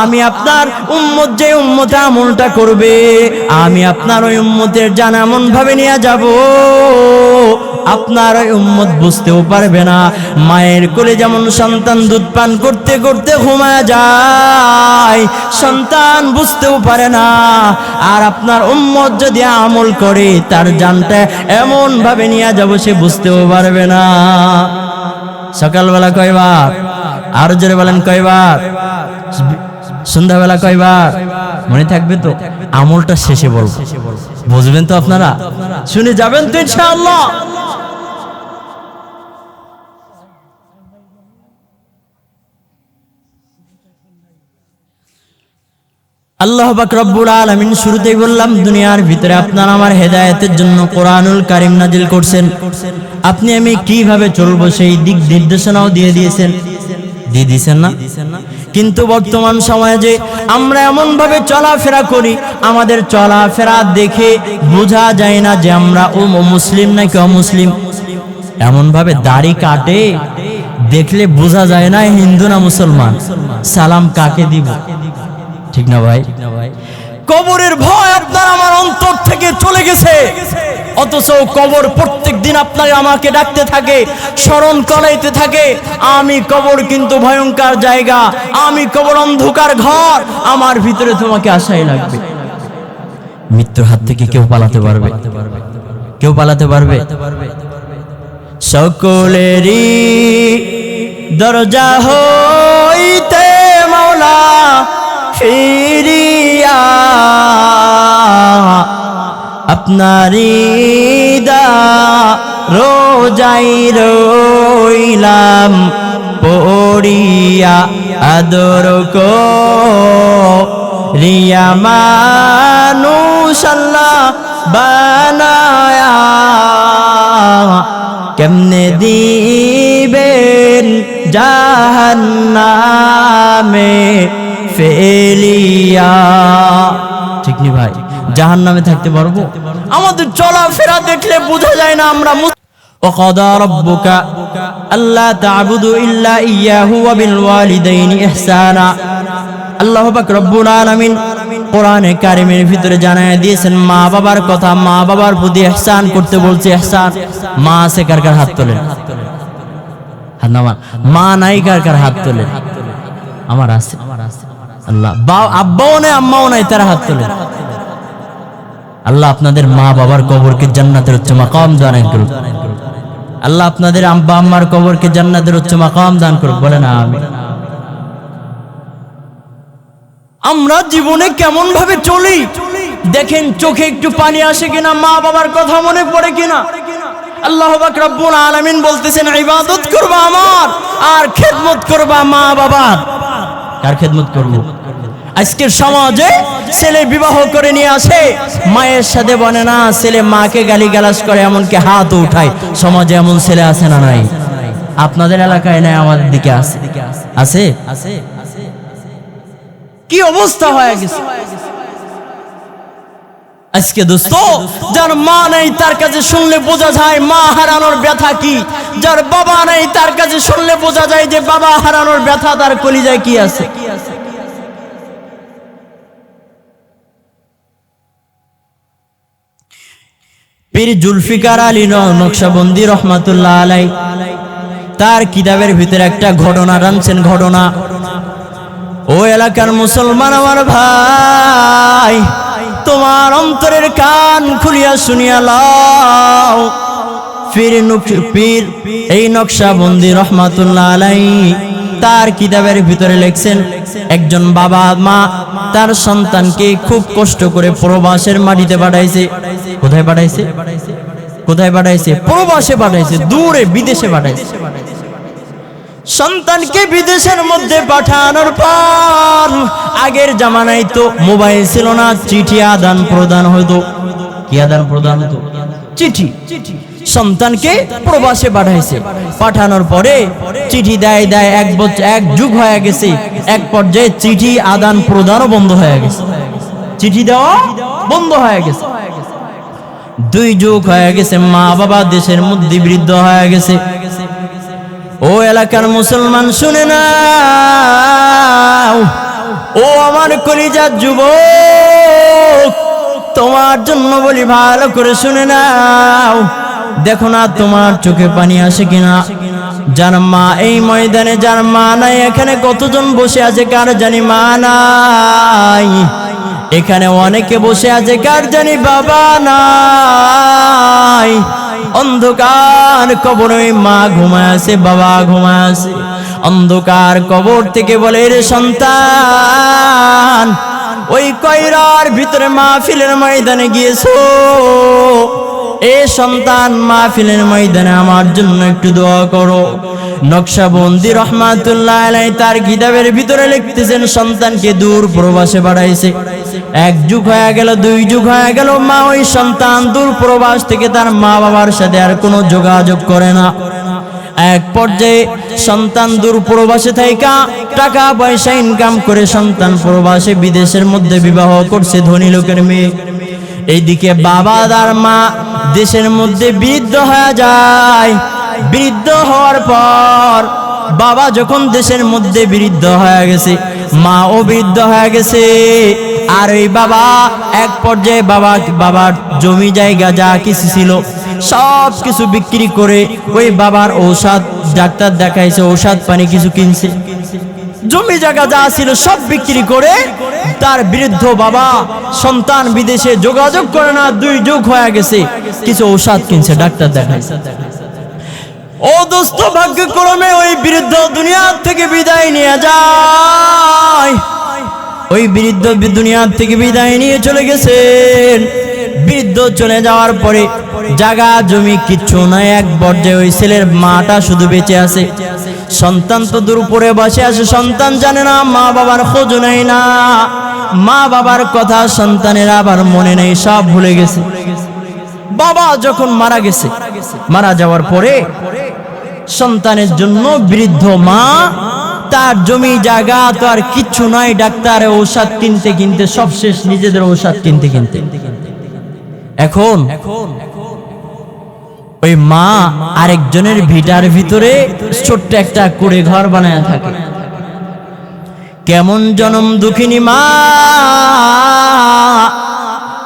আমি আপনার উম্মত যে উম্মত আমলটা করবে আমি আপনার ওই উম্মতের জান এমন ভাবে নিয়ে যাব আপনার ওই উম্মত বুঝতেও পারবে না। মায়ের কোলে যেমন সন্তান দুধ পান করতে করতে ঘুমায় যায়, সন্তান বুঝতেও পারে না, আর আপনার উম্মত যদি আমল করে তার জানটা এমন ভাবে নিয়ে যাব সে বুঝতেও পারবে না। সকালবেলা কয়বার? আর জোরে বলেন কয়বার? সন্ধ্যাবেলা কয়বার? মনে থাকবে তো? আমলটা শেষে বলবো, বুঝবেন তো আপনারা? শুনে যাবেন তো ইনশাআল্লাহ? আল্লাহ পাক রব্বুল আলামিন শুরুতেই বললাম দুনিয়ার ভিতরে আপনার আমার হেদায়েতের জন্য কোরআনুল কারীম নাজিল করছেন, আপনি আমি কিভাবে চলবো সেই দিক নির্দেশনাও দিয়ে দিয়েছেন না? কিন্তু বর্তমান সময়ে যে আমরা এমন ভাবে চলাফেরা করি, আমাদের চলাফেরা দেখে বোঝা যায় না যে আমরা মুসলিম নাকি অমুসলিম। এমন ভাবে দাড়ি কাটে দেখলে বোঝা যায় না হিন্দু না মুসলমান। সালাম কাকে দিব? ঠিক না ভাই? কবরের ভয় আপনার আমার অন্তর থেকে চলে গেছে, অথচ কবর প্রত্যেক দিন আপনার আমাকে ডাকতে থাকে, স্মরণ করাইতে থাকে আমি কবর কিন্তু ভয়ঙ্কর জায়গা, আমি কবর অন্ধকার ঘর, আমার ভিতরে তোমাকে আশাই লাগবে। মৃত্যুর হাত থেকে কেউ পালাতে পারবে? কেউ পালাতে পারবে? সকলেরই দরজা হইতে মাওলা ফিরিয়া আপনারি রোজাই রইলাম পড়িয়া আদর রিয়া মানুষ আল্লাহ বানায়া কেমনে দিবেন জাহান্নামে ফেলিয়া। ঠিক নি ভাই? জাহান্নামে থাকতে পারবো? আমাদের চলাফেরা দেখলে বোঝা যায় না আমরা। وقضى ربك ألا تعبدوا إلا إياه وبالوالدين إحسانا। আল্লাহ পাক রব্বুল আলামিন কোরআনে কারিমের ভিতরে জানায় দিয়েছেন মা বাবার কথা, মা বাবার প্রতি ইহসান করতে বলছে। ইহসান মা আছে কার কার হাত তোলেন? হাত নামান। মা নাই কার কার হাত তোলেন? আমার আছে। আল্লাহ আব্বাও নাই আম্মাও নাই, তারা হাত তোলেন। আল্লাহ আপনাদের মা বাবার কবরকে জান্নাতের উচ্চ মাকাম দান করুন। আল্লাহ আপনাদের আব্বা আম্মার কবরকে জান্নাতের উচ্চ মাকাম দান করুন। বলেন আমিন। আমরা জীবনে কেমন ভাবে চলি দেখেন, চোখে একটু পানি আসে কিনা, মা বাবার কথা মনে পড়ে কিনা। আল্লাহ পাক রব্বুল আলামিন বলতেছেন ইবাদত করবা আমার আর খেদমত করবা মা বাবার। কার খেদমত করব? আজকের সমাজে ছেলে বিবাহ করে নিয়ে আসে, মায়ের সাথে বনে না, ছেলে মাকে গালিগালাজ করে, এমনকি হাত উঠায়। সমাজে এমন ছেলে আছে না নাই? আপনাদের এলাকায় নাই, আমাদের দিকে আছে। আছে আছে কি অবস্থা হয়ে গেছে আজকে দোস্ত। যার মা নেই তার কাছে শুনলে বোঝা যায় মা হারানোর ব্যথা কি। যার বাবা নেই তার কাছে শুনলে বোঝা যায় যে বাবা হারানোর ব্যথা তার কলিজায় কি আছে। পীর জুলফিকার আলী নকশবন্দি রহমাতুল্লাহ আলাই তার কিতাবের ভিতরে একটা ঘটনা রাখছেন। ঘটনা, ও এলাকার মুসলমান আমার ভাই, তোমার অন্তরের কান খুলিয়া শুনিয়া লাও। পীর এই নকশবন্দি রহমাতুল্লাহ আলাই তার কিতাবের ভিতরে লিখছেন, একজন বাবা মা তার সন্তানকে খুব কষ্ট করে প্রবাসের মাটিতে পাঠাইছে। কোথায় পাঠাইছে? কোথায় পাঠাইছে? প্রবাসে পাঠাইছে, দূরে বিদেশে পাঠাইছে। সন্তানকে বিদেশের মধ্যে পাঠানোর পর আগের জামানায় তো মোবাইল ছিল না, চিঠি আদান প্রদান হতো। কি আদান প্রদান হতো? চিঠি। সন্তানকে প্রবাসে পাঠাইছে, পাঠানোর পরে চিঠি দেয় এক যুগ হয়ে গেছে। এক পর্যায়ে চিঠি আদান প্রদানও বন্ধ হয়ে গেছে, চিঠি দেওয়া বন্ধ হয়ে গেছে। 2 যুগ হয়ে গেছে, মা বাবা দেশের মধ্যে বৃদ্ধ হয়ে গেছে। ও এলাকার মুসলমান শুনে নাও, ও আমার কলিজার যুবক, তোমার জন্য বলি ভালো করে শুনে নাও। দেখো না তোমার চোখে পানি আসে কিনা। যার মা এই ময়দানে, যার মা নাই, এখানে কতজন বসে আছে কার জানি মা নাই। এখানে অনেকে বসে আছে কার জানি বাবা নাই। অন্ধকার কবরে মা ঘুমায় আছে, বাবা ঘুমায় আছে। অন্ধকার কবর থেকে বলে, রে সন্তান, ওই কয়রার ভিতরে মাহফিলের ময়দানে গিয়েছো, এ সন্তান মাহফিলের ময়দানে আমার জন্য একটু দোয়া করো। নকশবন্দি রহমাতুল্লাহ আলাইহি তার কিতাবের ভিতরে লিখতেছেন, সন্তানকে দূর প্রবাসে পাঠাইছে। 1 যুগ হয়ে গেল, 2 যুগ হয়ে গেল, মা ওই সন্তান দূর প্রবাস থেকে তার মা বাবার সাথে আর কোনো যোগাযোগ করে না। এক পর্যায়ে সন্তান দূর প্রবাসে থাইকা টাকা পয়সা ইনকাম করে সন্তান প্রবাসে বিদেশের মধ্যে বিবাহ করছে ধনী লোকের মেয়ে। এইদিকে বাবা আর মা দেশের মধ্যে বৃদ্ধ হয়ে যায়। বৃদ্ধ হওয়ার পর বাবা যখন দেশের মধ্যে বৃদ্ধ হয়ে গেছে, মা ও বৃদ্ধ হয়ে গেছে। আর ওই বাবা এক পর্যায়ে বাবার জমি জায়গা যা কিছু ছিল সব কিছু বিক্রি করে ওই বাবার ঔষধ, ডাক্তার দেখাইছে, ঔষধ পানি কিছু কিনছে, জমি জায়গা যা ছিল সব বিক্রি করে তার বৃদ্ধ বাবা সন্তান বিদেশে যোগাযোগ করে না। 2 যুগ হয়ে গেছে, কিছু ঔষধ কিনছে, ডাক্তার দেখাইছে। ও দোস্ত, ভাগ্যক্রমে ওই বৃদ্ধ দুনিয়া থেকে বিদায় নিয়ে যায়। ওই বৃদ্ধ দুনিয়া থেকে বিদায় নিয়ে চলে গেছেন। বৃদ্ধ চলে যাওয়ার পরে জায়গা জমি কিচ্ছু নাই। এক পর্যায়ে ওই ছেলের মাটা শুধু বেঁচে আছে। সন্তান তো দূর উপরে বসে আছে, সন্তান জানে না, মা বাবার খোঁজ নেয় না, মা বাবার কথা সন্তানের আবার মনে নেই, সব ভুলে গেছে। বাবা যখন মারা গেছে, মারা যাওয়ার পরে সন্তানের জন্য বৃদ্ধ মা, তার জমি জায়গা তো আর কিচ্ছু নাই, ডাক্তারের ঔষধ কিনতে কিনতে সব শেষ, নিজেদের ঔষধ কিনতে কিনতে। এখন ওই মা আরেকজনের ভিটার ভিতরে ছোট্ট একটা কুড়ে ঘর বানায় থাকে। কেমন জনম দুঃখিনী মা,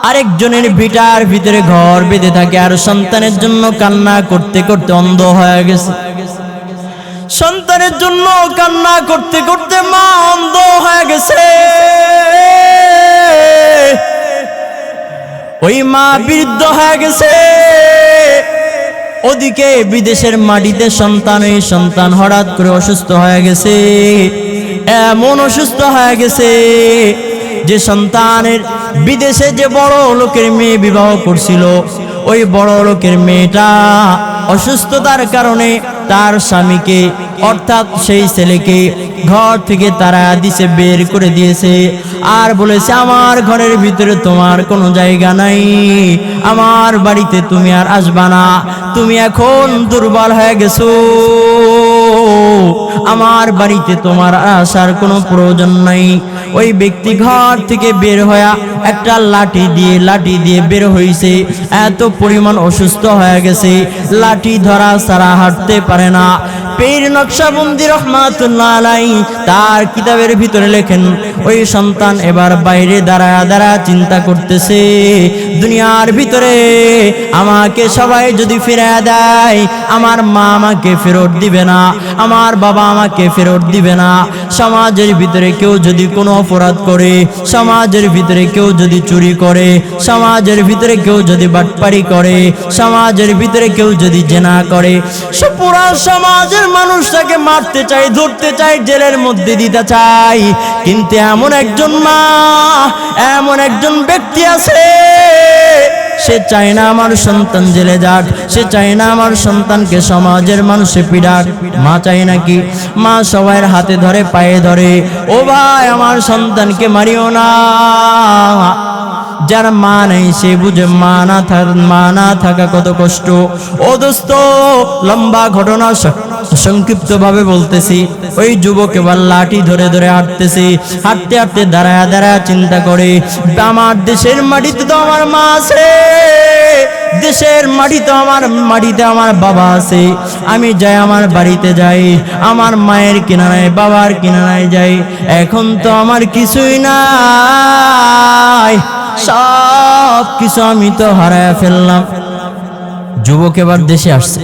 আরেকজনের ভিটার ভিতরে ঘর বেঁধে থাকে, আর সন্তানের জন্য কান্না করতে করতে অন্ধ হয়ে গেছে। সন্তানের জন্য কান্না করতে করতে মা অন্ধ হয়ে গেছে। ওই মা বৃদ্ধ হয়ে গেছে। ওদিকে বিদেশের মাটিতে সন্তান, এই সন্তান হঠাৎ করে অসুস্থ হয়ে গেছে। এমন অসুস্থ হয়ে গেছে যে সন্তানের বিদেশে যে বড় লোকের মেয়ে বিবাহ করছিল, ওই বড় লোকের মেয়েটা অসুস্থতার কারণে তার স্বামীকে, অর্থাৎ সেই ছেলেকে ঘর থেকে তারা দিছে, বের করে দিয়েছে, আর বলেছে আমার ঘরের ভিতরে তোমার কোনো জায়গা নাই, আমার বাড়িতে তুমি আর আসবা না, তুমি এখন দুর্বল হয়ে গেছো, আমার বাড়িতে তোমার আসার কোনো প্রয়োজন নাই। ওই ব্যক্তি ঘর থেকে বের হয়ে একটা লাঠি দিয়ে বের হয়েছে। এত পরিমাণ অসুস্থ হয়ে গেছে, লাঠি ধরা ছাড়া হাঁটতে পারে না। পীর নকশবন্দি রহমাতুল্লাহ আলাইহি তার কিতাবের ভিতরে লেখেন, ওই সন্তান এবার বাইরে দাঁড়া চিন্তা করতেছে, দুনিয়ার ভিতরে আমাকে সবাই যদি ফিরিয়ে দেয়, আমার মা আমাকে ফেরত দিবে না, আমার বাবা আমাকে ফেরত দিবে না, সমাজের ভিতরে কেউ যদি কোনো অপরাধ করে, সমাজের ভিতরে কেউ যদি চুরি করে, সমাজের ভিতরে কেউ যদি বাটপারি করে, সমাজের ভিতরে কেউ যদি জেনা করে, পুরা সমাজের মানুষটাকে মারতে চাই, ধরতে চাই, জেলের মধ্যে দিতে চাই। কিন্তু এমন একজন মা, এমন একজন ব্যক্তি আছে, সে চায় না আমার সন্তান জেলে যাক, সে চায় না আমার সন্তানকে সমাজের মানুষে পিড়াক। মা চায় নাকি? মা সবার হাতে ধরে, পায়ে ধরে, ও ভাই আমার সন্তানকে মারিও না। যার মা নেই সে বুঝে মা না থাকা কত কষ্ট। ও দোস্ত, লম্বা ঘটনা সংক্ষিপ্ত ভাবে বলতেছি। ওই যুবক এবার লাঠি ধরে হাঁটতেছি, হাঁটতে হাঁটতে দাঁড়ায় চিন্তা করে, আমার দেশের মাটিতে তো আমার মা আছে, দেশের মাটিতে আমার বাবা আছে, আমি যাই আমার বাড়িতে যাই, আমার মায়ের কিনারায় বাবার কিনারায় যাই, এখন তো আমার কিছুই নাই, সব কিছু আমি তো হারায় ফেললাম। যুবক এবার দেশে আসছে,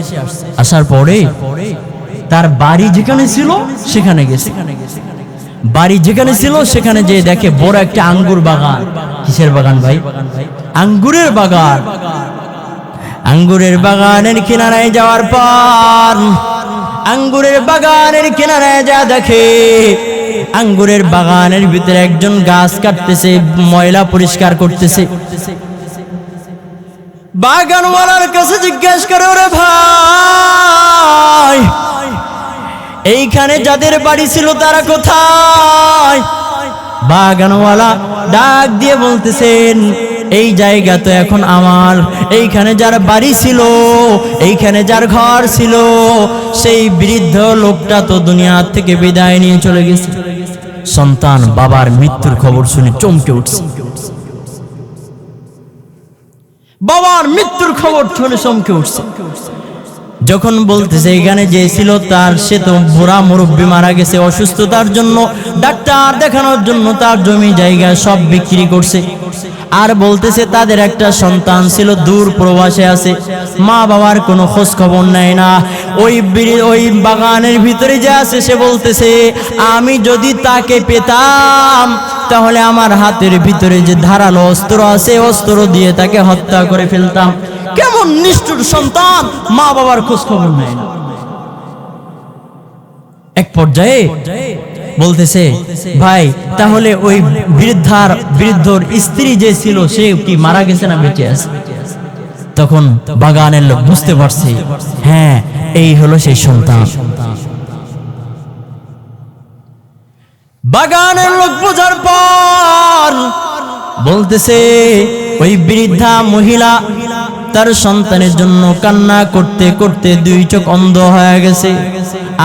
আসার পরে তার বাড়ি যেখানে ছিল সেখানে গেছে। বাড়ি যেখানে ছিল সেখানে যে দেখে বড় একটা আঙ্গুর বাগান। কিসের বাগান ভাই? আঙ্গুরের বাগান। আঙ্গুরের বাগানের কিনারায় যাওয়ার পর, আঙ্গুরের বাগানের কিনারায় যা দেখে, আঙ্গুরের বাগানের ভিতরে একজন গাছ কাটতেছে, ময়লা পরিষ্কার করতেছে। বাগানওয়ালার কাছে জিজ্ঞেস করে, ওরে ভাই, এইখানে যাদের বাড়ি ছিল তারা কোথায়? বাগানওয়ালা ডাক দিয়ে বলতেছেন, এই জায়গা তো এখন আমার, এইখানে যার বাড়ি ছিল, এইখানে যার ঘর ছিল, সেই বৃদ্ধ লোকটা তো দুনিয়া থেকে বিদায় নিয়ে চলে গেছে। সন্তান বাবার মৃত্যুর খবর শুনে চমকে উঠছে। বাবার মৃত্যুর খবর শুনে চমকে উঠছে। যখন বলতেছে এখানে যে ছিল তার, সে তো বুড়া মুরব্বী মারা গেছে, অসুস্থতার জন্য ডাক্তার দেখানোর জন্য তার জমি জায়গা সব বিক্রি করছে। আর বলতেছে তাদের একটা সন্তান ছিল, দূর প্রবাসে আছে, মা বাবার কোনো খোঁজ খবর নেয় না। ওই বাগানের ভিতরে যে আছে, সে বলতেছে আমি যদি তাকে পেতাম তাহলে আমার হাতের ভিতরে যে ধারালো অস্ত্র আছে, অস্ত্র দিয়ে তাকে হত্যা করে ফেলতাম। কেমন নিষ্ঠুর সন্তান, মা বাবার খোঁজ খবর নেয় না। এক পর্যায়ে বলতেছে, ভাই তাহলে ওই বৃদ্ধর স্ত্রী যে ছিল সে কি মারা গেছে না বেঁচে আছে? তখন বাগানের লোক বুঝতে পারছে, হ্যাঁ এই হলো সেই সন্তান। বাগানের লোক বোঝার পর বলতেছে, ওই বৃদ্ধা মহিলা তার সন্তানের জন্য কান্না করতে করতে দুই চোখ অন্ধ হয়ে গেছে।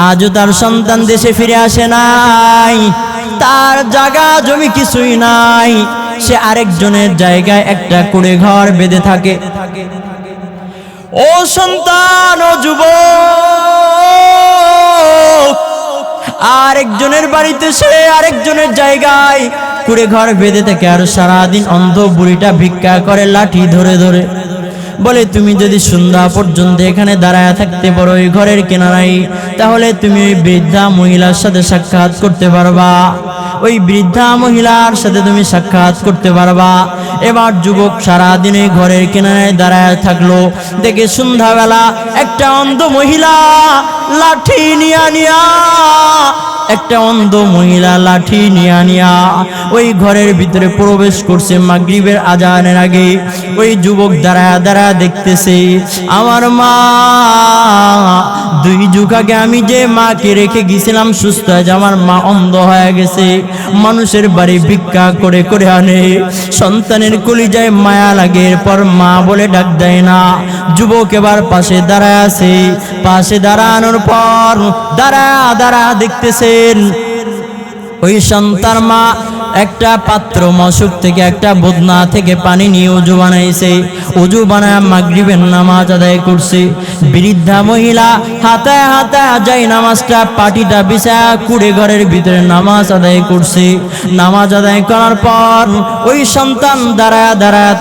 আজও তার সন্তান দেশে ফিরে আসে নাই, তার জায়গা জমি কিছুই নাই, সে আরেকজনের জায়গায় একটা কুড়ে ঘর বেঁধে থাকে। ও সন্তান, ও যুবক, আরেকজনের বাড়িতে সে আরেকজনের জায়গায় কুড়ে ঘর বেঁধে থাকে, আর সারাদিন অন্ধ বুড়িটা ভিক্ষা করে লাঠি ধরে ধরে। বলে, তুমি যদি সন্ধ্যা পর্যন্ত এখানে দাঁড়ায় থাকতে পারো ওই ঘরের কিনারায়, তাহলে তুমি ওই বৃদ্ধা মহিলার সাথে সাক্ষাৎ করতে পারবা, ওই বৃদ্ধা মহিলার সাথে তুমি সাক্ষাৎ করতে পারবা। এবার যুবক সারাদিন ওই ঘরের কিনারায় দাঁড়ায় থাকলো। দেখে সন্ধ্যাবেলা একটা অন্ধ মহিলা লাঠি নিয়া একটা অন্ধ মহিলা লাঠি নিয়া ওই ঘরের ভিতরে প্রবেশ করছে মাগরিবের আজানের আগে। ওই যুবক দাঁড়ায় দাঁড়ায় দেখতেছে, আমার মা, 2 যুগ আগে আমি যে মাকে রেখে গেছিলাম সুস্থ হয়ে, আমার মা অন্ধ হয়ে গেছে। মানুষের বাড়ি ভিক্ষা করে করে আনে, সন্তানের কলিজায় মায়া লাগে, এরপর মা বলে ডাক দেয় না। যুবক এবার পাশে দাঁড়ায় আছে, পাশে দাঁড়ানোর পর দাঁড়া দেখতেছেন ওই সন্তান মা একটা পাত্র মশক থেকে একটা বদনা থেকে পানি নিয়ে ওযু বানাইছে। ওযু বানায় মাগরিবের নামাজ আদায় করছে। বৃদ্ধা মহিলা হাতে হাতে যাই নামাজটা পাটিটা বিছায়া কুড়ে ঘরের ভিতরে নামাজ আদায় করছে। নামাজ আদায় করার পর ওই সন্তান দাঁড়ায় দাঁড়ায়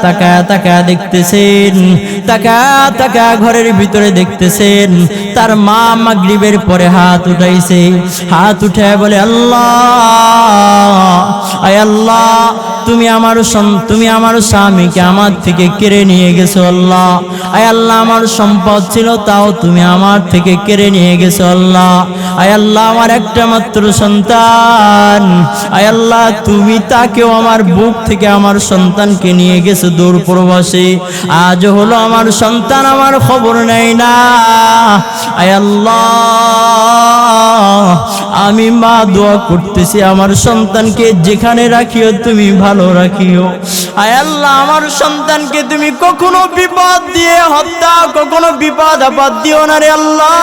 তাকায় দেখতেছেন, তাকায় ঘরের ভিতরে দেখতেছেন তার মা মাগরিবের পরে হাত উঠাইছে। হাত উঠে বলে, আল্লাহ, আয় আল্লাহ, তুমি আমার স্বামীকে আমার থেকে কেড়ে নিয়ে গেছো আল্লাহ। আয় আল্লাহ, আমার সম্পদ ছিল তাও তুমি আমার থেকে কেড়ে নিয়ে গেছো আল্লাহ। আয় আল্লাহ, আমার একটা মাত্র সন্তান, আয় আল্লাহ, তুমি তাকেও আমার বুক থেকে আমার সন্তানকে নিয়ে গেছো দূর প্রবাসে। আজ হলো আমার সন্তান আমার খবর নেই না। আয় আল্লাহ, আমি মা দোয়া করতেছি আমার সন্তানকে যেখানে রাখিও তুমি ভালো রাখিও। আয় আল্লাহ, আমার সন্তানকে তুমি কখনো বিপদ দিয়ে হত্যা, কখনো বিপদ আপদ দিও না রে আল্লাহ।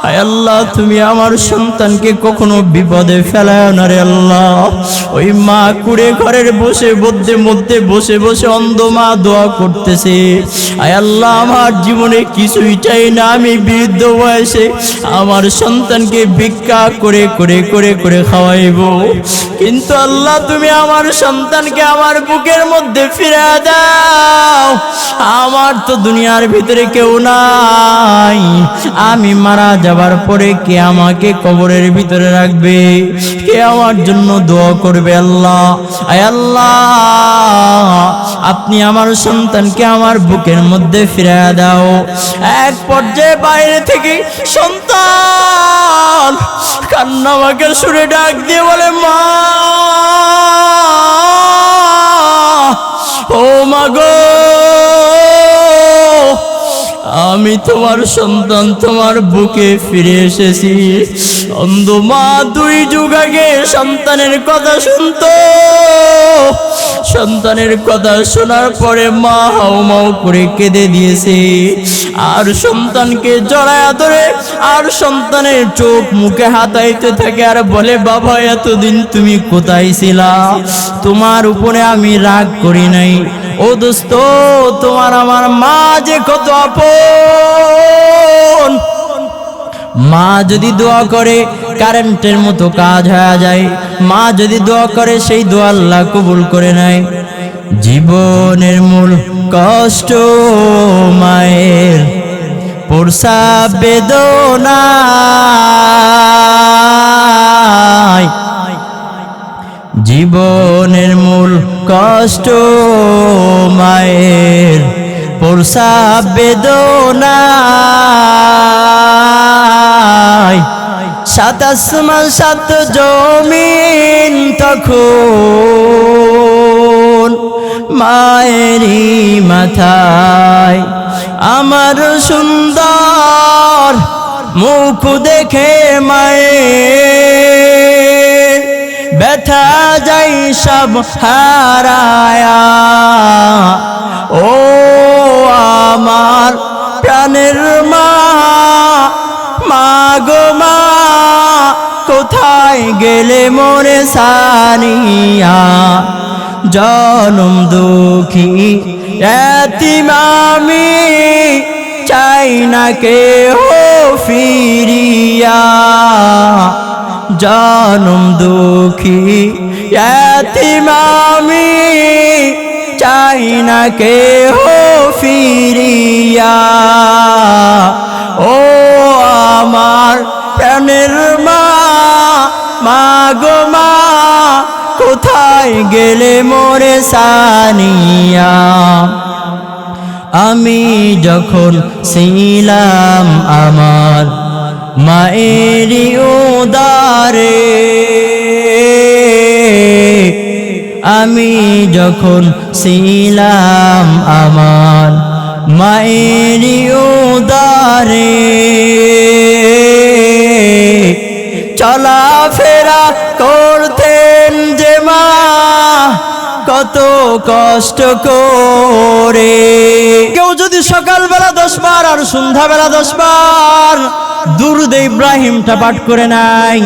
আয় আল্লাহ, তুমি আমার সন্তানকে কখনো বিপদে ফেলাও না রে আল্লাহ। ওই মা কুড়ে ঘরের মধ্যে বসে অন্ধ মা দোয়া করতেছে, আয় আল্লাহ, আমার জীবনে কিছুই চাই না, আমি বৃদ্ধ বয়সে আমার সন্তানকে ভিক্ষা করে খাওয়াইবো, কিন্তু আল্লাহ তুমি আমার সন্তানকে আমার বুকের মধ্যে ফিরে দাও। আমার তো দুনিয়ার ভিতরে কেউ নাই, আমি মারা যাবার পরে কে আমাকে কবরের ভিতরে রাখবে, কে আমার জন্য দোয়া করবে আল্লাহ। আয় আল্লাহ, আপনি আমার সন্তানকে আমার বুকের মধ্যে ফিরে দাও। এক পর্যায়ে বাইরে থেকে সন্তান কান্নামাকে সুরে ডাক দিয়ে বলে, মা, ও মা গো, আমি তোমার সন্তান, তোমার বুকে ফিরে এসেছি। অন্ধ মা 2 যুগ আগে সন্তানের কথা শুনতো, সন্তানের কথা শোনার পরে মা হাউমাউ করে কেঁদে দিয়েছে, আর সন্তানকে জড়ায়া ধরে আর সন্তানের চোখ মুখে হাতাইতে থাকে আর বলে, বাবা, এতদিন তুমি কোথায় ছিলা? তোমার উপরে আমি রাগ করি নাই। ও দোস্ত, তোমার আমার মা যে কত আপন। মা যদি দোয়া করে কারেন্টের মতো কাজ হয়ে যায়, মা যদি দোয়া করে সেই দোয়া আল্লাহ কবুল করে নেয়। জীবনের মূল কষ্ট মায়ের, প্রসব বেদনা, জীবনের মূল কষ্ট মায়ের, প্রসব বেদনা। 7 আসমান 7 জমিন তখন মায়েরই মাথায়। আমার সুন্দর মুখ দেখে মায়ের ব্যথা যাই সব হারায়া। ও আমার প্রাণের মা, মা গো মা, কোথায় গেলে মোরে সানিয়া? জনম দুঃখী এতিম আমি, চাই না কেহ ফিরিয়া। জনম দুঃখী এতিম আমি, চাই না কেহ ফিরিয়া। ও আমার প্রাণের মা, মা গো মা, কোথায় গেলে মোরে সানিয়া? আমি যখন ছিলাম আমার মায়েরই উদারে, আমি যখন ছিলাম আমার মায়েরই উদারে, চলাফেরা করতেন যে মা কত কষ্ট করে। কেউ যদি সকালবেলা 10 বার আর সন্ধ্যাবেলা 10 বার দুরূদ ইব্রাহিমটা পাঠ করে নাই,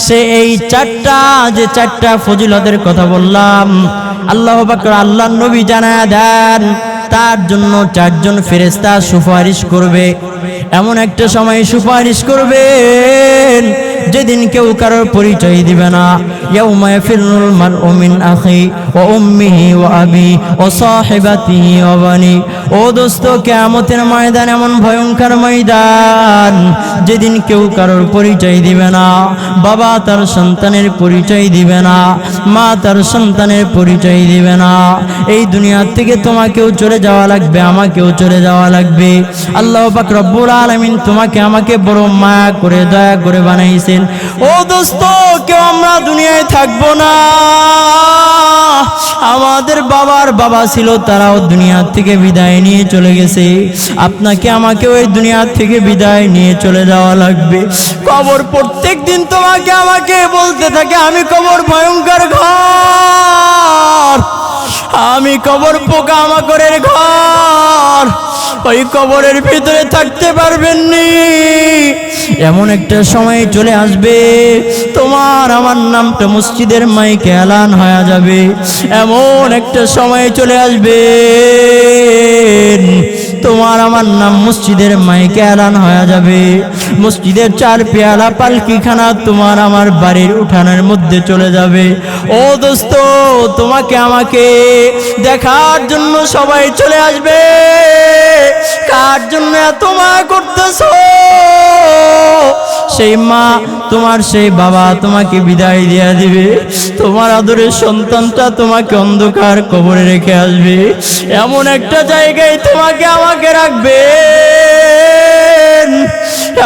সে এই চারটা ফজিলতের কথা বললাম, আল্লাহ পাক আল্লাহর নবী জানায়া দেন তার জন্য 4 জন ফেরেশতা সুপারিশ করবে। এমন একটা সময় সুপারিশ করবেন যেদিন কেউ কারোর পরিচয় দিবে না। ইয়াউমা ইয়াফিরুল মারউ মিন আখি ওয়া উম্মিহি ওয়া আবি ওয়া সাহিবাতিহি ওয়া বানি। ও দোস্ত, কিয়ামতের ময়দান এমন ভয়ঙ্কর ময়দান যেদিন কেউ কারোর পরিচয় দিবে না। বাবা তার সন্তানের পরিচয় দিবে না, মা তার সন্তানের পরিচয় দিবে না। এই দুনিয়া থেকে তোমাকেও চলে যাওয়া লাগবে, আমাকেও চলে যাওয়া লাগবে। আল্লাহ পাক রব্বুল আলামিন তোমাকে আমাকে বড় মায়া করে দয়া করে বানাইছেন। ও দোস্ত, কেউ আমরা দুনিয়ায় থাকবো না। আমাদের বাবার বাবা ছিল, তারাও দুনিয়া থেকে বিদায় নিয়ে চলে গেছে। আপনাকে আমাকে ওই দুনিয়া থেকে বিদায় নিয়ে চলে যাওয়া লাগবে। কবর প্রত্যেক দিন তোমাকে আমাকে বলতে থাকে, আমি কবর ভয়ঙ্কর ঘর, আমি কবর পোকামাকড়ের ঘর, ওই কবরের ভিতরে থাকতে পারবেন নি। এমন একটা সময় চলে আসবে তোমার আমার নামটা মসজিদের মাইকে এলান হয়ে যাবে। এমন একটা সময় চলে আসবে তোমার আমার নাম মসজিদের মাইকে এলান হয়ে যাবে। মসজিদের 4 পেয়ালা পালকিখানা তোমার আমার বাড়ির উঠানের মধ্যে চলে যাবে। ও দোস্ত, তোমাকে আমাকে দেখার জন্য সবাই চলে আসবে। কার জন্য এত মায়া করতেছো? সেই মা, তোমার সেই বাবা তোমাকে বিদায় দিয়ে দিবে। তোমার আদরের সন্তানটা তোমাকে অন্ধকার কবরে রেখে আসবে। এমন একটা জায়গায় তোমাকে আমাকে রাখবে,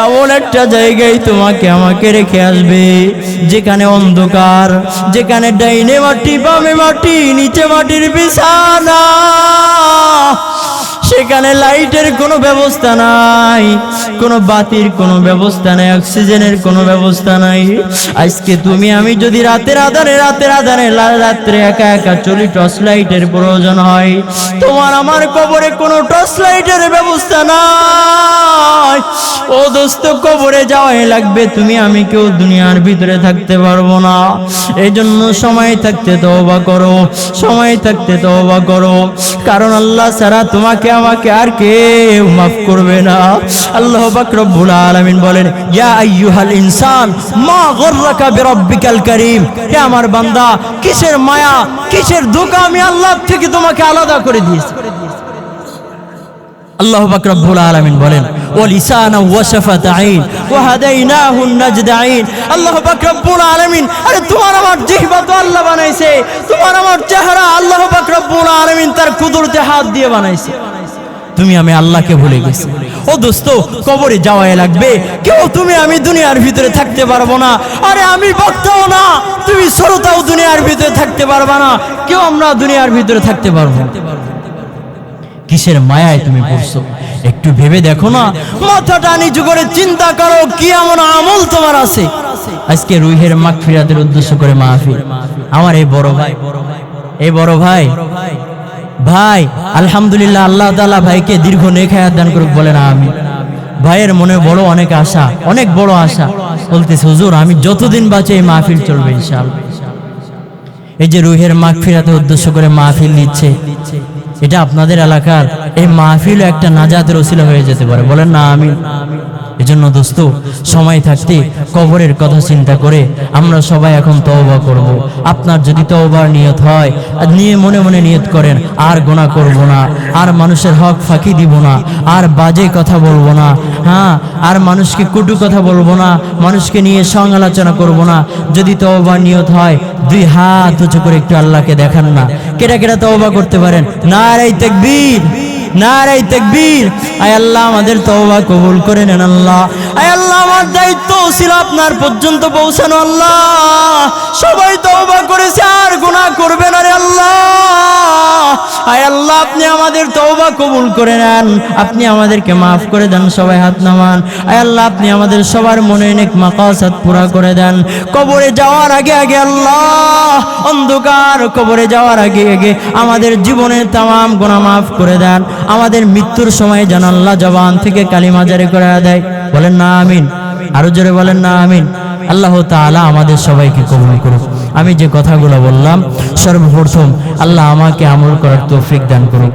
এমন একটা জায়গায় তোমাকে আমাকে রেখে আসবে যেখানে অন্ধকার, যেখানে ডাইনে মাটি বামে মাটি নিচে মাটির বিছানা, সেখানে লাইটের কোনো ব্যবস্থা নাই, কোনো বাতির কোনো ব্যবস্থা নাই, অক্সিজেনের কোনো ব্যবস্থা নাই। আজকে তুমি আমি যদি রাতের আধারে রাত্রে একা একা চলি, টর্চ লাইটের প্রয়োজন হয়। তোমার আমার কবরে কোনো টর্চ লাইটের ব্যবস্থা নাই। ও দোস্ত, কবরে যাওয়াই লাগবে। তুমি আমি কেউ দুনিয়ার ভিতরে থাকতে পারবো না। এই জন্য সময় থাকতে তওবা করো, সময় থাকতে তওবা করো, কারণ আল্লাহ ছাড়া তোমাকে আমাকে আর কেউ মাফ করবে না। আল্লাহ পাক রব্বুল আলামিন বলেন, ইয়া আইয়ুহাল ইনসান মা গররাকা বিরাব্বিকাল কারীম। হে আমার বান্দা, কিসের মায়া, কিসের ধোঁকা আমি আল্লাহ থেকে তোমাকে আলাদা করে দিয়েছি। আল্লাহ পাক রব্বুল আলামিন বলেন, ওয়া লিসানা ওয়া শাফাতাইন ওয়া হাদাইনাহুন নাজদাইন। আল্লাহ পাক রব্বুল আলামিন, আরে তোমার আমার জিহ্বা তো আল্লাহ বানাইছে, তোমার আমার চেহারা আল্লাহ পাক রব্বুল আলামিন তার কুদরতে হাত দিয়ে বানাইছে। তুমি আমি আল্লাহকে ভুলে গেছি। ও দোস্ত, কবরে যাওয়াই লাগবে। কেউ তুমি আমি দুনিয়ার ভিতরে থাকতে পারবো না। আরে আমি বক্তাও না, তুমি শ্রোতাও দুনিয়ার ভিতরে থাকতে পারবা না। কেউ আমরা দুনিয়ার ভিতরে থাকতে পারবো না। কিসের মায়ায় তুমি পড়ছো? একটু ভেবে দেখো না, মাথাটা নিচু করে চিন্তা করো কি এমন আমল তোমার আছে। আজকে রুহের মাগফিরাতের উদ্দেশ্য করে মাহফিল। আমার এই বড় ভাই ভাই আলহামদুলিল্লাহ, আল্লাহ তাআলা ভাইকে দীর্ঘ নেক হায়াত দান করুক, বলেন আমিন। ভাইয়ের মনে বড় অনেক আশা, অনেক বড় আশা, বলতেছে হুজুর আমি যতদিন বাঁচি এই মাহফিল চলবে ইনশাআল্লাহ। এই যে রুহের মাগফিরাতের উদ্দেশ্য করে মাহফিল নিচ্ছে, এটা আপনাদের এলাকার এই মাহফিল একটা নাজাতের ওসিলা হয়ে যেতে পারে, বলেন না আমিন। এজন্য দোস্ত, সময় থাকতে কবরের কথা চিন্তা করে আমরা সবাই এখন তওবা করব। আপনার যদি তওবার নিয়ত হয়, নিয়ে মনে মনে নিয়ত করেন আর গুনাহ করব না, আর মানুষের হক ফাঁকি দিব না, আর বাজে কথা বলবো না, হ্যাঁ, আর মানুষকে কটু কথা বলবো না, মানুষকে নিয়ে সমালোচনা করব না। যদি তওবার নিয়ত হয়, দুই হাত উঁচু করে একটু আল্লাহকে দেখান না। কেটা কেটা তওবা করতে পারেন? নারে তাকবীর, নারে তাকবীর। আয় আল্লাহ আমাদের তওবা কবুল করে নেন আল্লাহ। আয় আল্লাহ আমার দায়িত্ব ছিল আপনার পর্যন্ত পৌঁছানো। আল্লাহ সবাই তওবা করেছে আর গুনাহ করবে না রে আল্লাহ। আয় আল্লাহ আপনি আমাদের তওবা কবুল করে নেন, আপনি আমাদেরকে মাফ করে দেন। সবাই হাত নামান। আয় আল্লাহ আপনি আমাদের সবার মনে নেক মাকাসাদ পুরা করে দেন। কবরে যাওয়ার আগে আগে আল্লাহ, অন্ধকার কবরে যাওয়ার আগে আগে আমাদের জীবনের তামাম গুনাহ মাফ করে দেন। আমাদের মৃত্যুর সময় যেন আল্লাহ জবান থেকে কালিমা জারি করে দেয়, বলেন না আমিন। আরো জোরে বলেন না আমিন। আল্লাহ তাআলা আমাদের সবাইকে কবুল করুক। আমি যে কথাগুলো বললাম, সর্বপ্রথম আল্লাহ আমাকে আমল করার তৌফিক দান করুক।